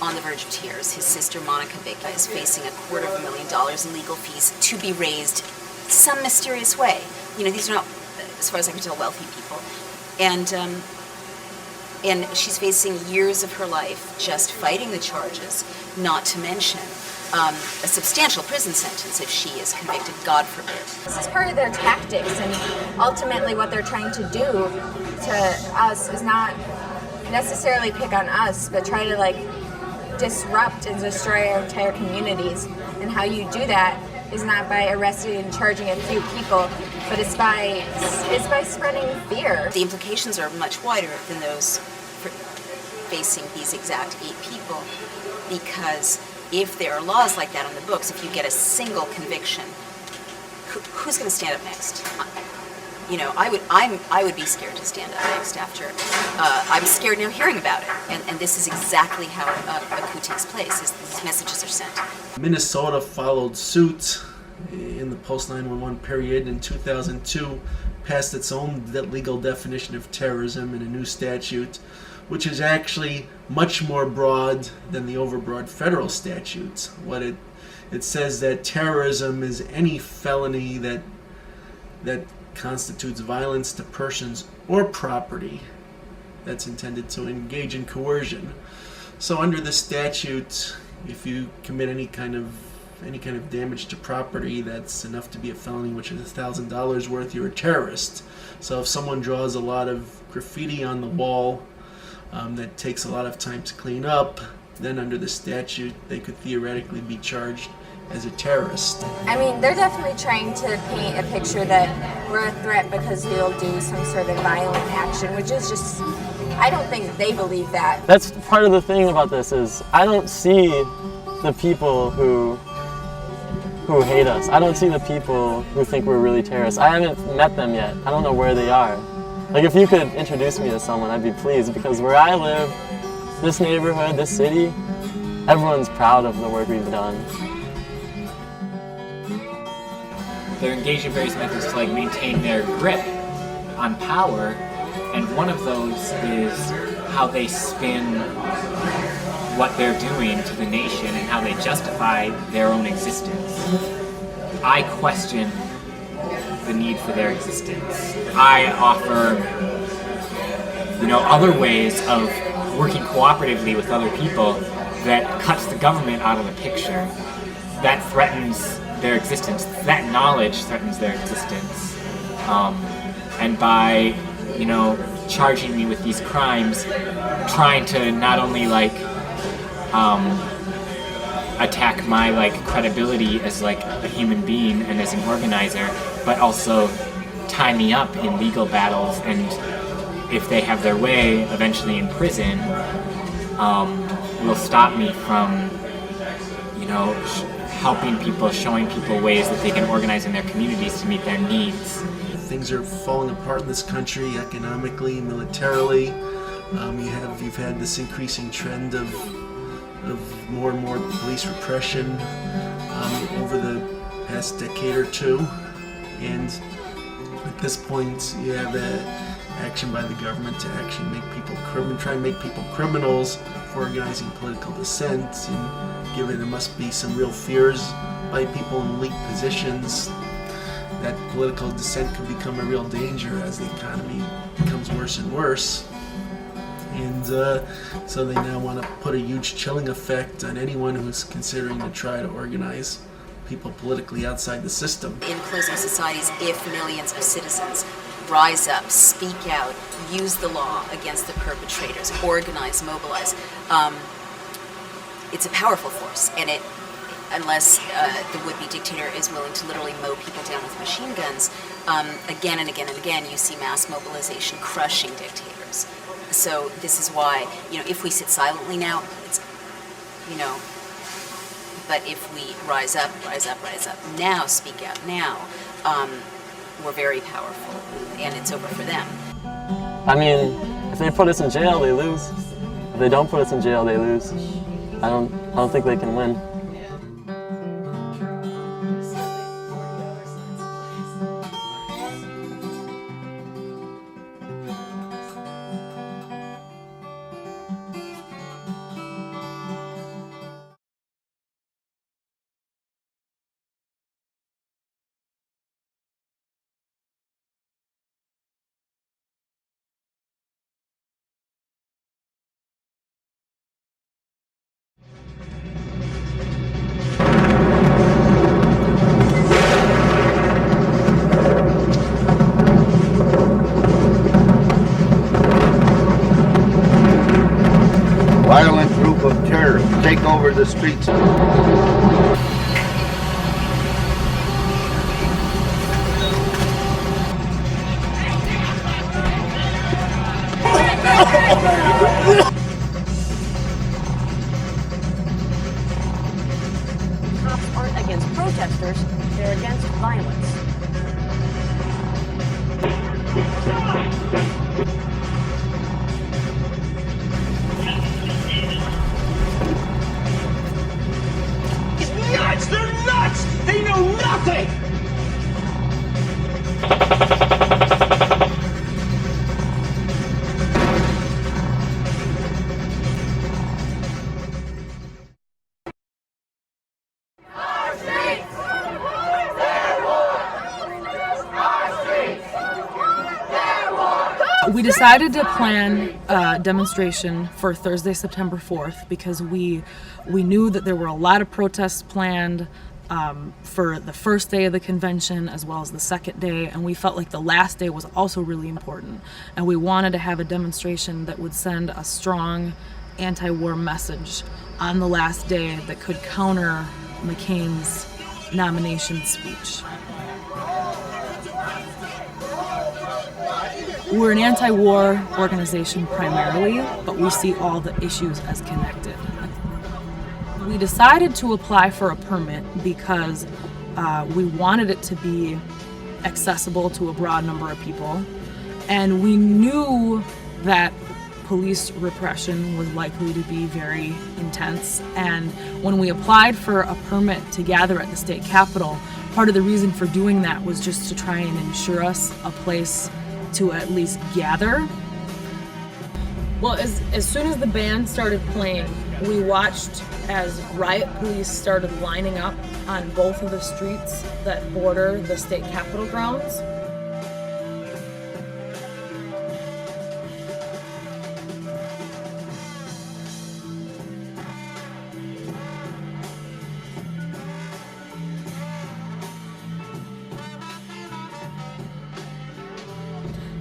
on the verge of tears. His sister, Monica Bicking, is facing $250,000 in legal fees to be raised some mysterious way. You know, these are not, as far as I can tell, wealthy people. And she's facing years of her life just fighting the charges, not to mention a substantial prison sentence if she is convicted, God forbid. This is part of their tactics, and ultimately what they're trying to do to us is not necessarily pick on us, but try to like disrupt and destroy our entire communities. And how you do that is not by arresting and charging a few people, but it's by spreading fear. The implications are much wider than those facing these exact 8 people, because if there are laws like that on the books, if you get a single conviction, who's going to stand up next? You know, I would be scared to stand up next after. I'm scared now hearing about it, and this is exactly how a coup takes place. Is these messages are sent. Minnesota followed suit in the post-9/11 period in 2002, passed its own legal definition of terrorism in a new statute, which is actually much more broad than the overbroad federal statutes. What it says that terrorism is any felony that constitutes violence to persons or property that's intended to engage in coercion. So under the statute, if you commit any kind of damage to property that's enough to be a felony, which is $1,000 worth, you're a terrorist. So if someone draws a lot of graffiti on the wall that takes a lot of time to clean up, then under the statute they could theoretically be charged as a terrorist. I mean, they're definitely trying to paint a picture that we're a threat because we'll do some sort of violent action, which is just, I don't think they believe that. That's part of the thing about this is I don't see the people who hate us. I don't see the people who think we're really terrorists. I haven't met them yet. I don't know where they are. Like, if you could introduce me to someone, I'd be pleased, because where I live, this neighborhood, this city, everyone's proud of the work we've done. They're engaged in various methods to like maintain their grip on power, and one of those is how they spin what they're doing to the nation and how they justify their own existence. I question the need for their existence. I offer, other ways of working cooperatively with other people that cuts the government out of the picture. That threatens their existence. That knowledge threatens their existence. And by, charging me with these crimes, trying to not only attack my credibility as a human being and as an organizer, but also tie me up in legal battles, and if they have their way, eventually in prison, will stop me from, helping people, showing people ways that they can organize in their communities to meet their needs. Things are falling apart in this country economically, militarily. You've had this increasing trend of more and more police repression over the past decade or two, and at this point you have action by the government to actually try and make people criminals for organizing political dissent, and given there must be some real fears by people in elite positions that political dissent could become a real danger as the economy becomes worse and worse. And so they now want to put a huge chilling effect on anyone who's considering to try to organize people politically outside the system. In closing societies, if millions of citizens rise up, speak out, use the law against the perpetrators, organize, mobilize, it's a powerful force, and unless the would-be dictator is willing to literally mow people down with machine guns, again and again and again you see mass mobilization crushing dictators. So this is why, if we sit silently now, it's, but if we rise up now, speak out now, we're very powerful, and it's over for them. I mean, if they put us in jail, they lose. If they don't put us in jail, they lose. I don't think they can win. of terror take over the streets. Cops aren't against protesters, they're against violence. Nuts! They're nuts! They know nothing! We decided to plan a demonstration for Thursday, September 4th because we knew that there were a lot of protests planned for the first day of the convention as well as the second day, and we felt like the last day was also really important, and we wanted to have a demonstration that would send a strong anti-war message on the last day that could counter McCain's nomination speech. We're an anti-war organization primarily, but we see all the issues as connected. We decided to apply for a permit because we wanted it to be accessible to a broad number of people, and we knew that police repression was likely to be very intense. And when we applied for a permit to gather at the state capitol, part of the reason for doing that was just to try and ensure us a place to at least gather. Well, as soon as the band started playing, we watched as riot police started lining up on both of the streets that border the state capitol grounds.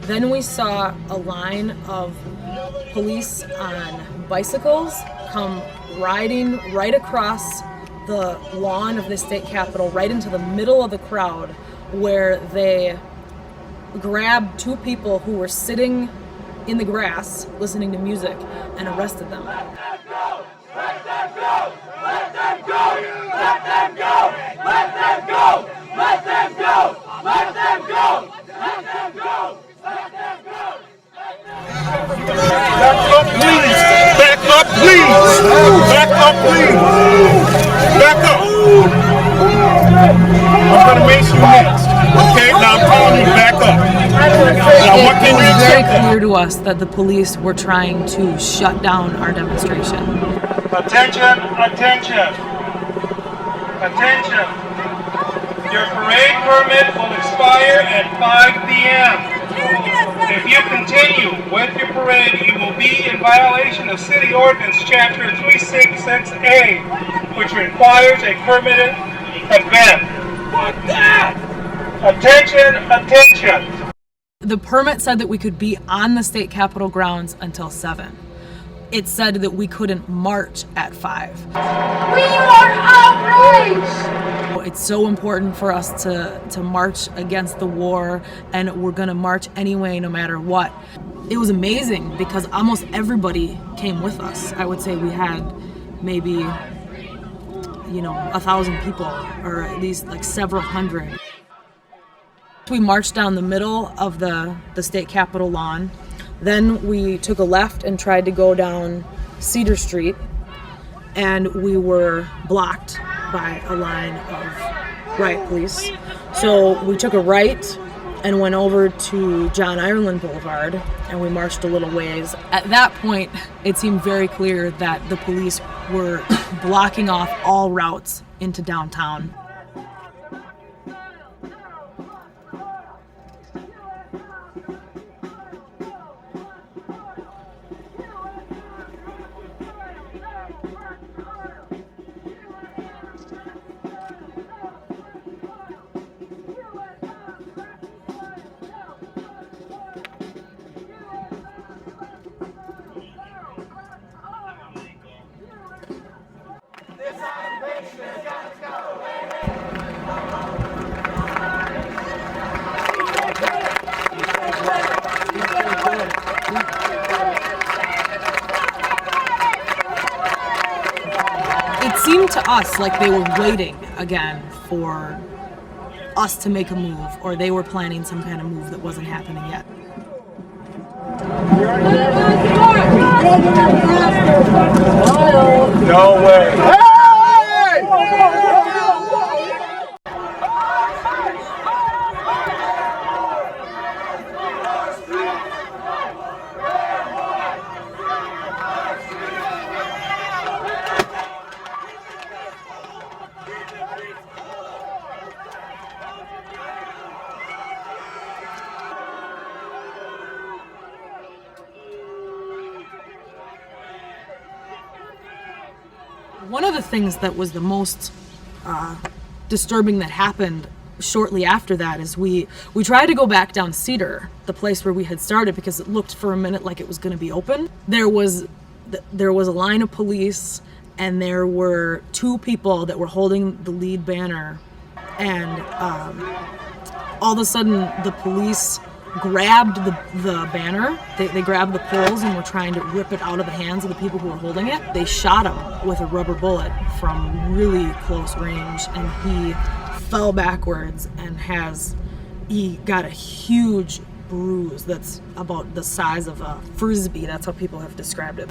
Then we saw a line of police on bicycles come riding right across the lawn of the state capitol, right into the middle of the crowd, where they grabbed two people who were sitting in the grass listening to music and arrested them. Let them go! Let them go! Let them go! Let them go! Let them go! Let them go! Let them go! Let them go! Back up, please! Back up, please! Back up, please! Back up! I'm gonna make you next. Okay, now I'm telling you, back up. Now, what can you It was very expect? clear to us that the police were trying to shut down our demonstration. Attention, attention, attention. Your parade permit will expire at 5 p.m. If you continue with your parade, you will be in violation of City Ordinance Chapter 366A, which requires a permitted event. What's that? Attention, attention. The permit said that we could be on the state capitol grounds until 7. It said that we couldn't march at 5. We are outraged! It's so important for us to march against the war, and we're gonna march anyway, no matter what. It was amazing because almost everybody came with us. I would say we had maybe, 1,000 people, or at least like several hundred. We marched down the middle of the state capitol lawn. Then we took a left and tried to go down Cedar Street, and we were blocked by a line of riot police. So we took a right and went over to John Ireland Boulevard, and we marched a little ways. At that point, it seemed very clear that the police were blocking off all routes into downtown. seemed to us like they were waiting again for us to make a move, or they were planning some kind of move that wasn't happening yet. No way. One of the things that was the most disturbing that happened shortly after that is we tried to go back down Cedar, the place where we had started, because it looked for a minute like it was going to be open. There was a line of police, and there were two people that were holding the lead banner, and all of a sudden the police grabbed the banner, they grabbed the poles and were trying to rip it out of the hands of the people who were holding it. They shot him with a rubber bullet from really close range, and he fell backwards and he got a huge bruise that's about the size of a frisbee. That's how people have described it.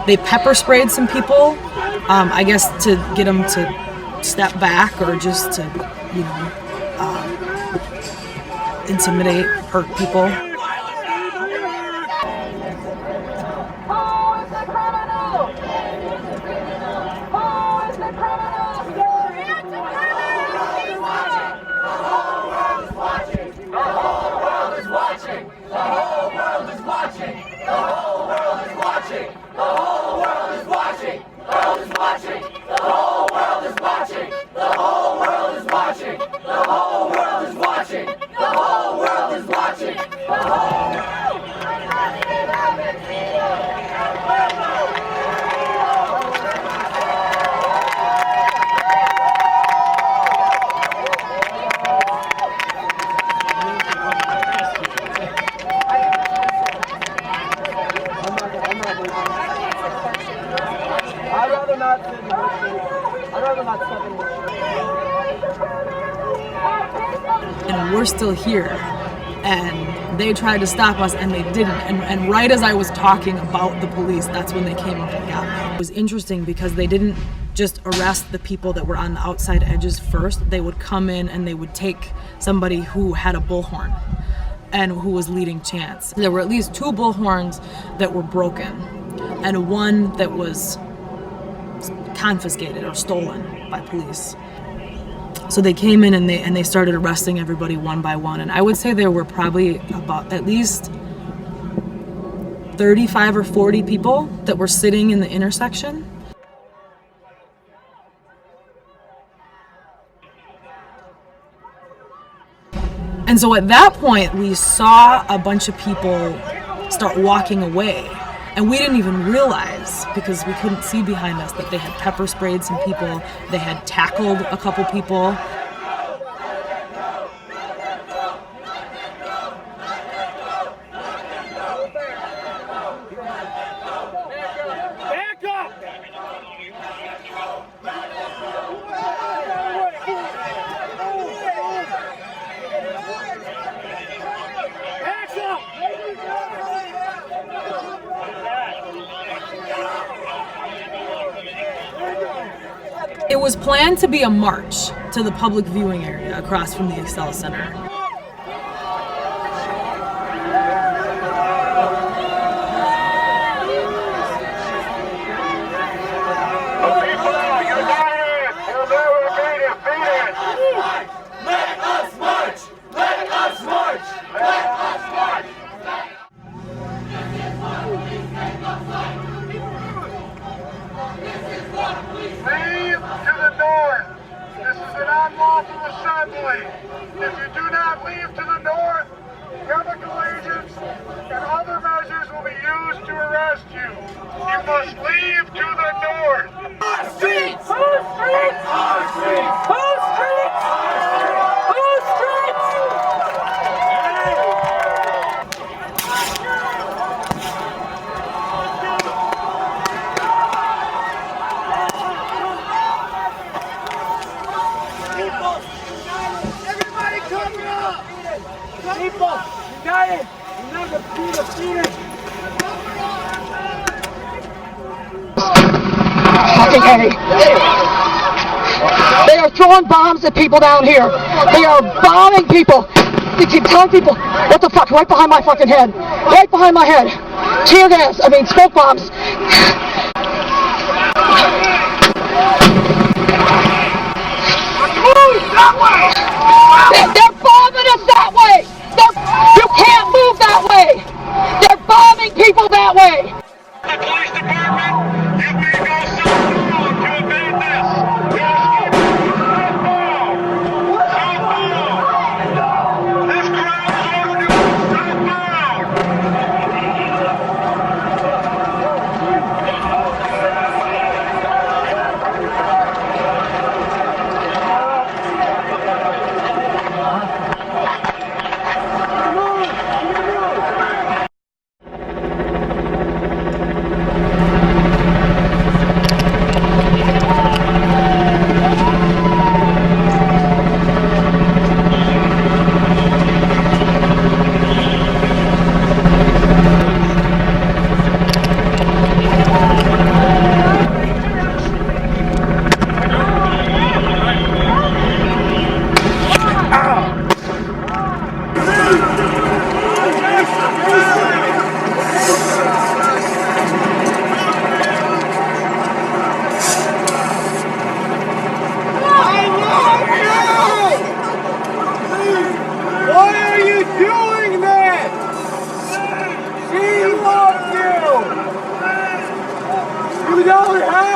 They pepper sprayed some people, I guess to get them to step back, or just to, intimidate, hurt people. And we're still here, and they tried to stop us and they didn't, and right as I was talking about the police, that's when they came up and got me. It was interesting because they didn't just arrest the people that were on the outside edges first. They would come in and they would take somebody who had a bullhorn and who was leading chants. There were at least 2 bullhorns that were broken and one that was confiscated or stolen by police. So they came in and they started arresting everybody one by one, and I would say there were probably about at least 35 or 40 people that were sitting in the intersection. And so at that point we saw a bunch of people start walking away. And we didn't even realize, because we couldn't see behind us, that they had pepper sprayed some people, they had tackled a couple people. It was planned to be a march to the public viewing area across from the Excel Center. Leave to the north. This is an unlawful assembly. Immediately, if you do not leave to the north, chemical agents and other measures will be used to arrest you. You must leave to the north. Our streets! Our streets! Our streets! Our streets! Our streets! Everybody come up! People, united! Never be defeated! Fucking A. They are throwing bombs at people down here. They are bombing people. They keep telling people, what the fuck, right behind my fucking head. Right behind my head. Tear gas, smoke bombs. That way! They're bombing us that way! You can't move that way! They're bombing people that way! The police department, you may go southbound to evade this. Southbound! Southbound! This crowd is overdue. Southbound!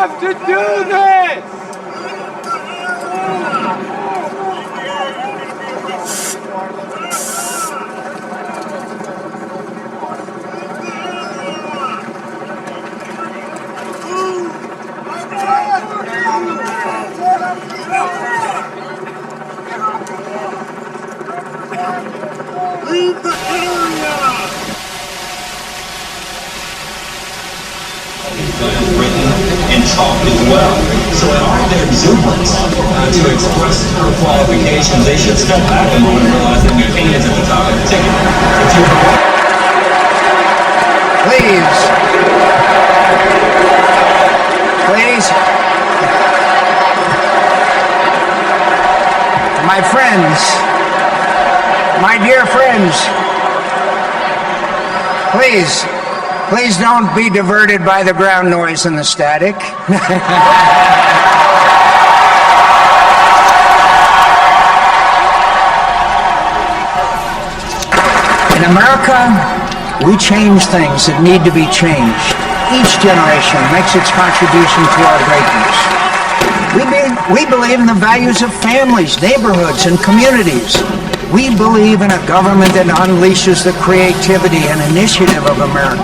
To do this! Leave the area! And talk as well. So in all their exuberance to express her qualifications, they should step back a moment and realize that McCain is at the top of the ticket. Please. Please. My friends, my dear friends, please don't be diverted by the ground noise and the static. In America, we change things that need to be changed. Each generation makes its contribution to our greatness. We believe in the values of families, neighborhoods, and communities. We believe in a government that unleashes the creativity and initiative of America.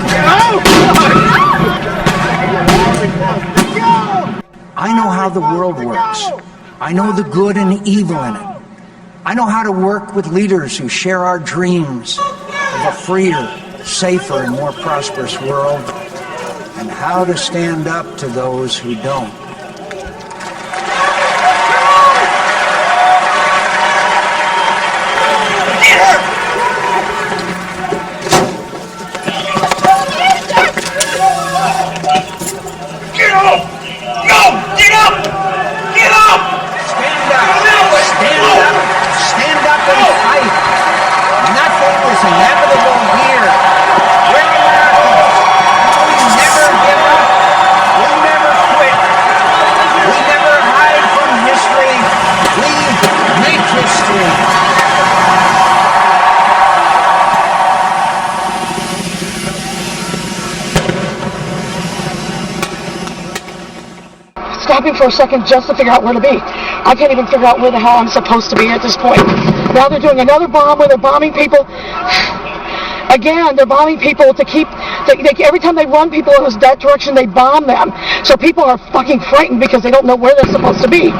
I know how the world works. I know the good and evil in it. I know how to work with leaders who share our dreams of a freer, safer, and more prosperous world, and how to stand up to those who don't. stopping for a second just to figure out where to be. I can't even figure out where the hell I'm supposed to be at this point. Now they're doing another bomb where they're bombing people. Again, they're bombing people to keep, every time they run people in that direction, they bomb them. So people are fucking frightened because they don't know where they're supposed to be.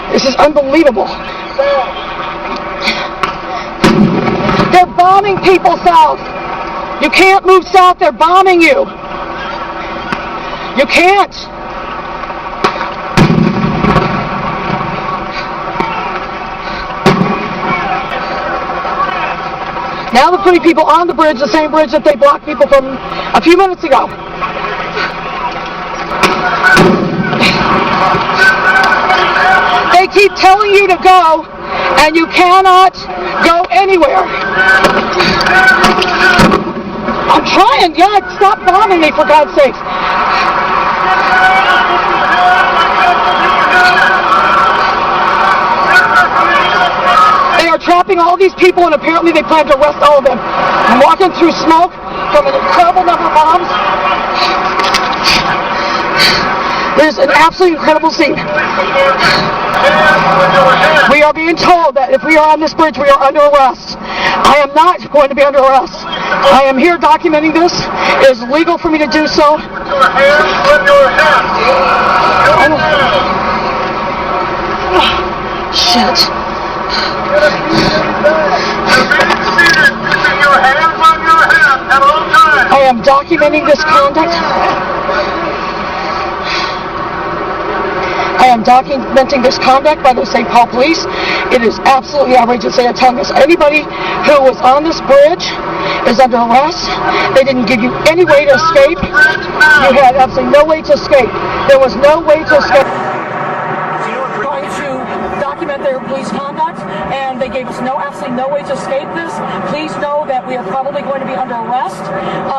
This is unbelievable. They're bombing people south. You can't move south, they're bombing you. You can't. Now they're putting people on the bridge, the same bridge that they blocked people from a few minutes ago. They keep telling you to go, and you cannot go anywhere. I'm trying, yeah, stop bombing me for God's sakes. They are trapping all these people, and apparently they plan to arrest all of them. I'm walking through smoke from an incredible number of bombs. There's an absolutely incredible scene. We are being told that if we are on this bridge, we are under arrest. I am not going to be under arrest. I am here documenting this. It is legal for me to do so. Shit. I am documenting this conduct. I am documenting this conduct by the St. Paul Police. It is absolutely outrageous. They are telling us anybody who was on this bridge is under arrest. They didn't give you any way to escape. You had absolutely no way to escape. There was no way to escape. Trying to document their police conduct, and they gave us absolutely no way to escape this. Please know that we are probably going to be under arrest.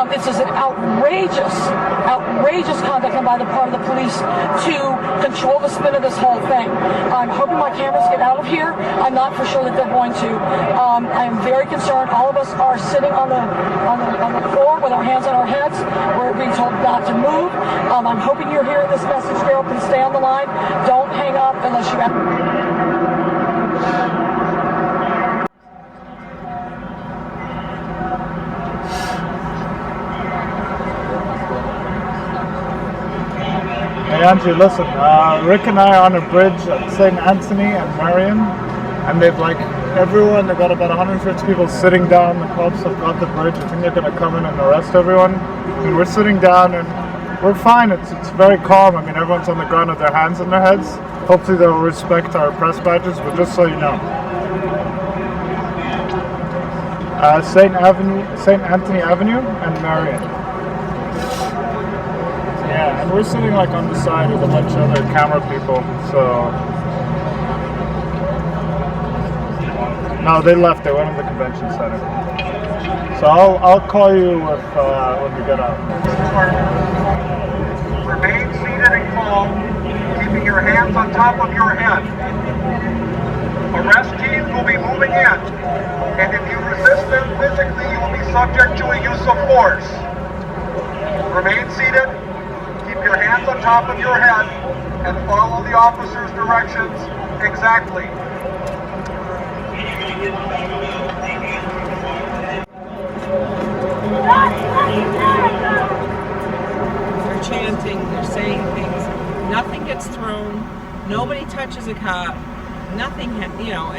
This is an outrageous conduct by the part of the police to control the spin of this whole thing. I'm hoping my cameras get out of here. I'm not for sure that they're going to. I am very concerned. All of us are sitting on the floor with our hands on our heads. We're being told not to move. I'm hoping you're hearing this message, Daryl. Please stay on the line. Don't hang up unless you have. Hey Angie, listen, Rick and I are on a bridge at St. Anthony and Marion, and they've everyone, they've got about 150 people sitting down. The cops have got the bridge. I think they're going to come in and arrest everyone. And we're sitting down and we're fine. It's very calm. I mean, everyone's on the ground with their hands on their heads. Hopefully they'll respect our press badges, but just so you know. St. Anthony Avenue and Marion. Yeah, and we're sitting on the side with a bunch of other camera people, so... No, they left. They went to the convention center. So I'll call you when we get out. Remain seated and calm, keeping your hands on top of your head. Arrest teams will be moving in, and if you resist them physically, you will be subject to a use of force. Remain seated, keep your hands on top of your head, and follow the officer's directions exactly. They're chanting, they're saying things. Nothing gets thrown. Nobody touches a cop. Nothing, and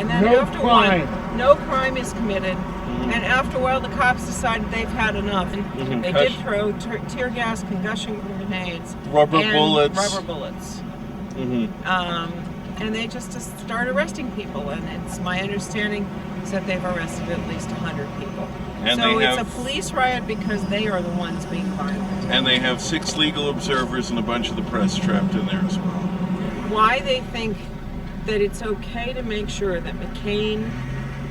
then after a while, no crime is committed. And after a while, the cops decided they've had enough. And they did throw tear gas, concussion grenades, rubber bullets. And they just start arresting people. And it's my understanding is that they've arrested at least 100 people. And so it's a police riot because they are the ones being violent. And they have 6 legal observers and a bunch of the press trapped in there as well. Why they think that it's okay to make sure that McCain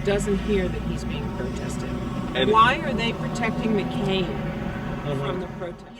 doesn't hear that he's being protested. And why are they protecting McCain from the protest?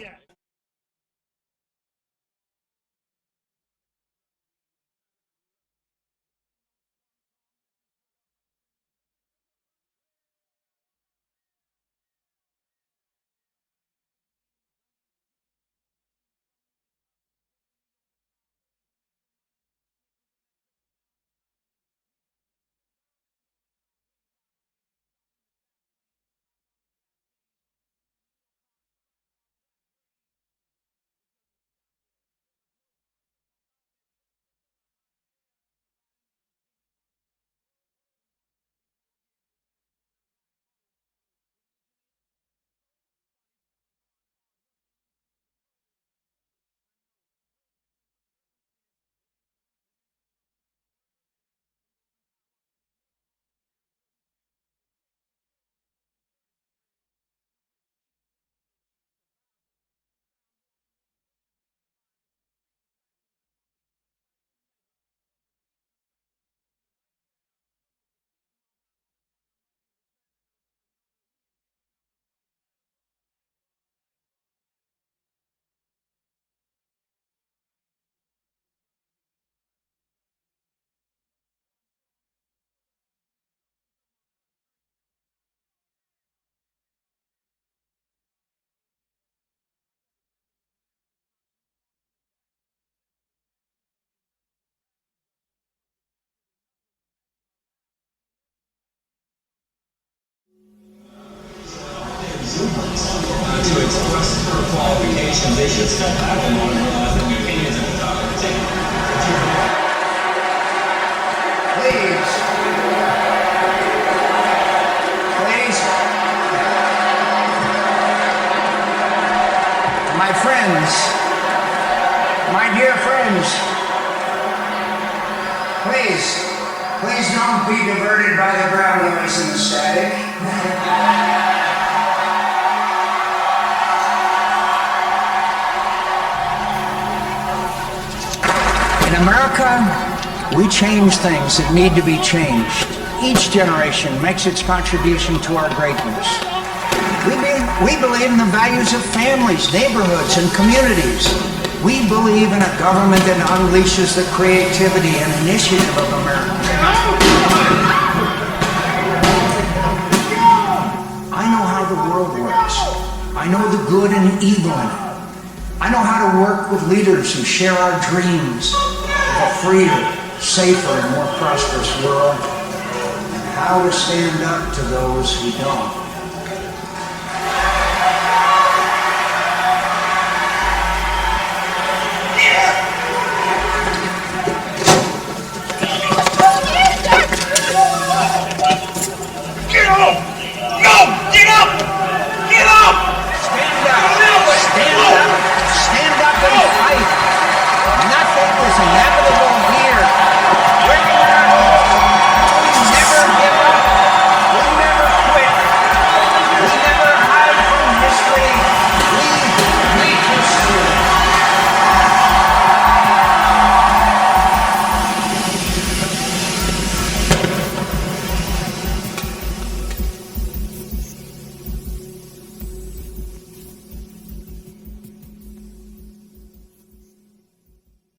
express her qualifications, they should step back a moment and realize that the opinions at the top of the table. Please. Please. My friends, my dear friends, please don't be diverted by the ground noise and the static. In America, we change things that need to be changed. Each generation makes its contribution to our greatness. We believe in the values of families, neighborhoods, and communities. We believe in a government that unleashes the creativity and initiative of America. I know how the world works. I know the good and evil in it. I know how to work with leaders who share our dreams of a freer, safer, and more prosperous world, and how to stand up to those who don't.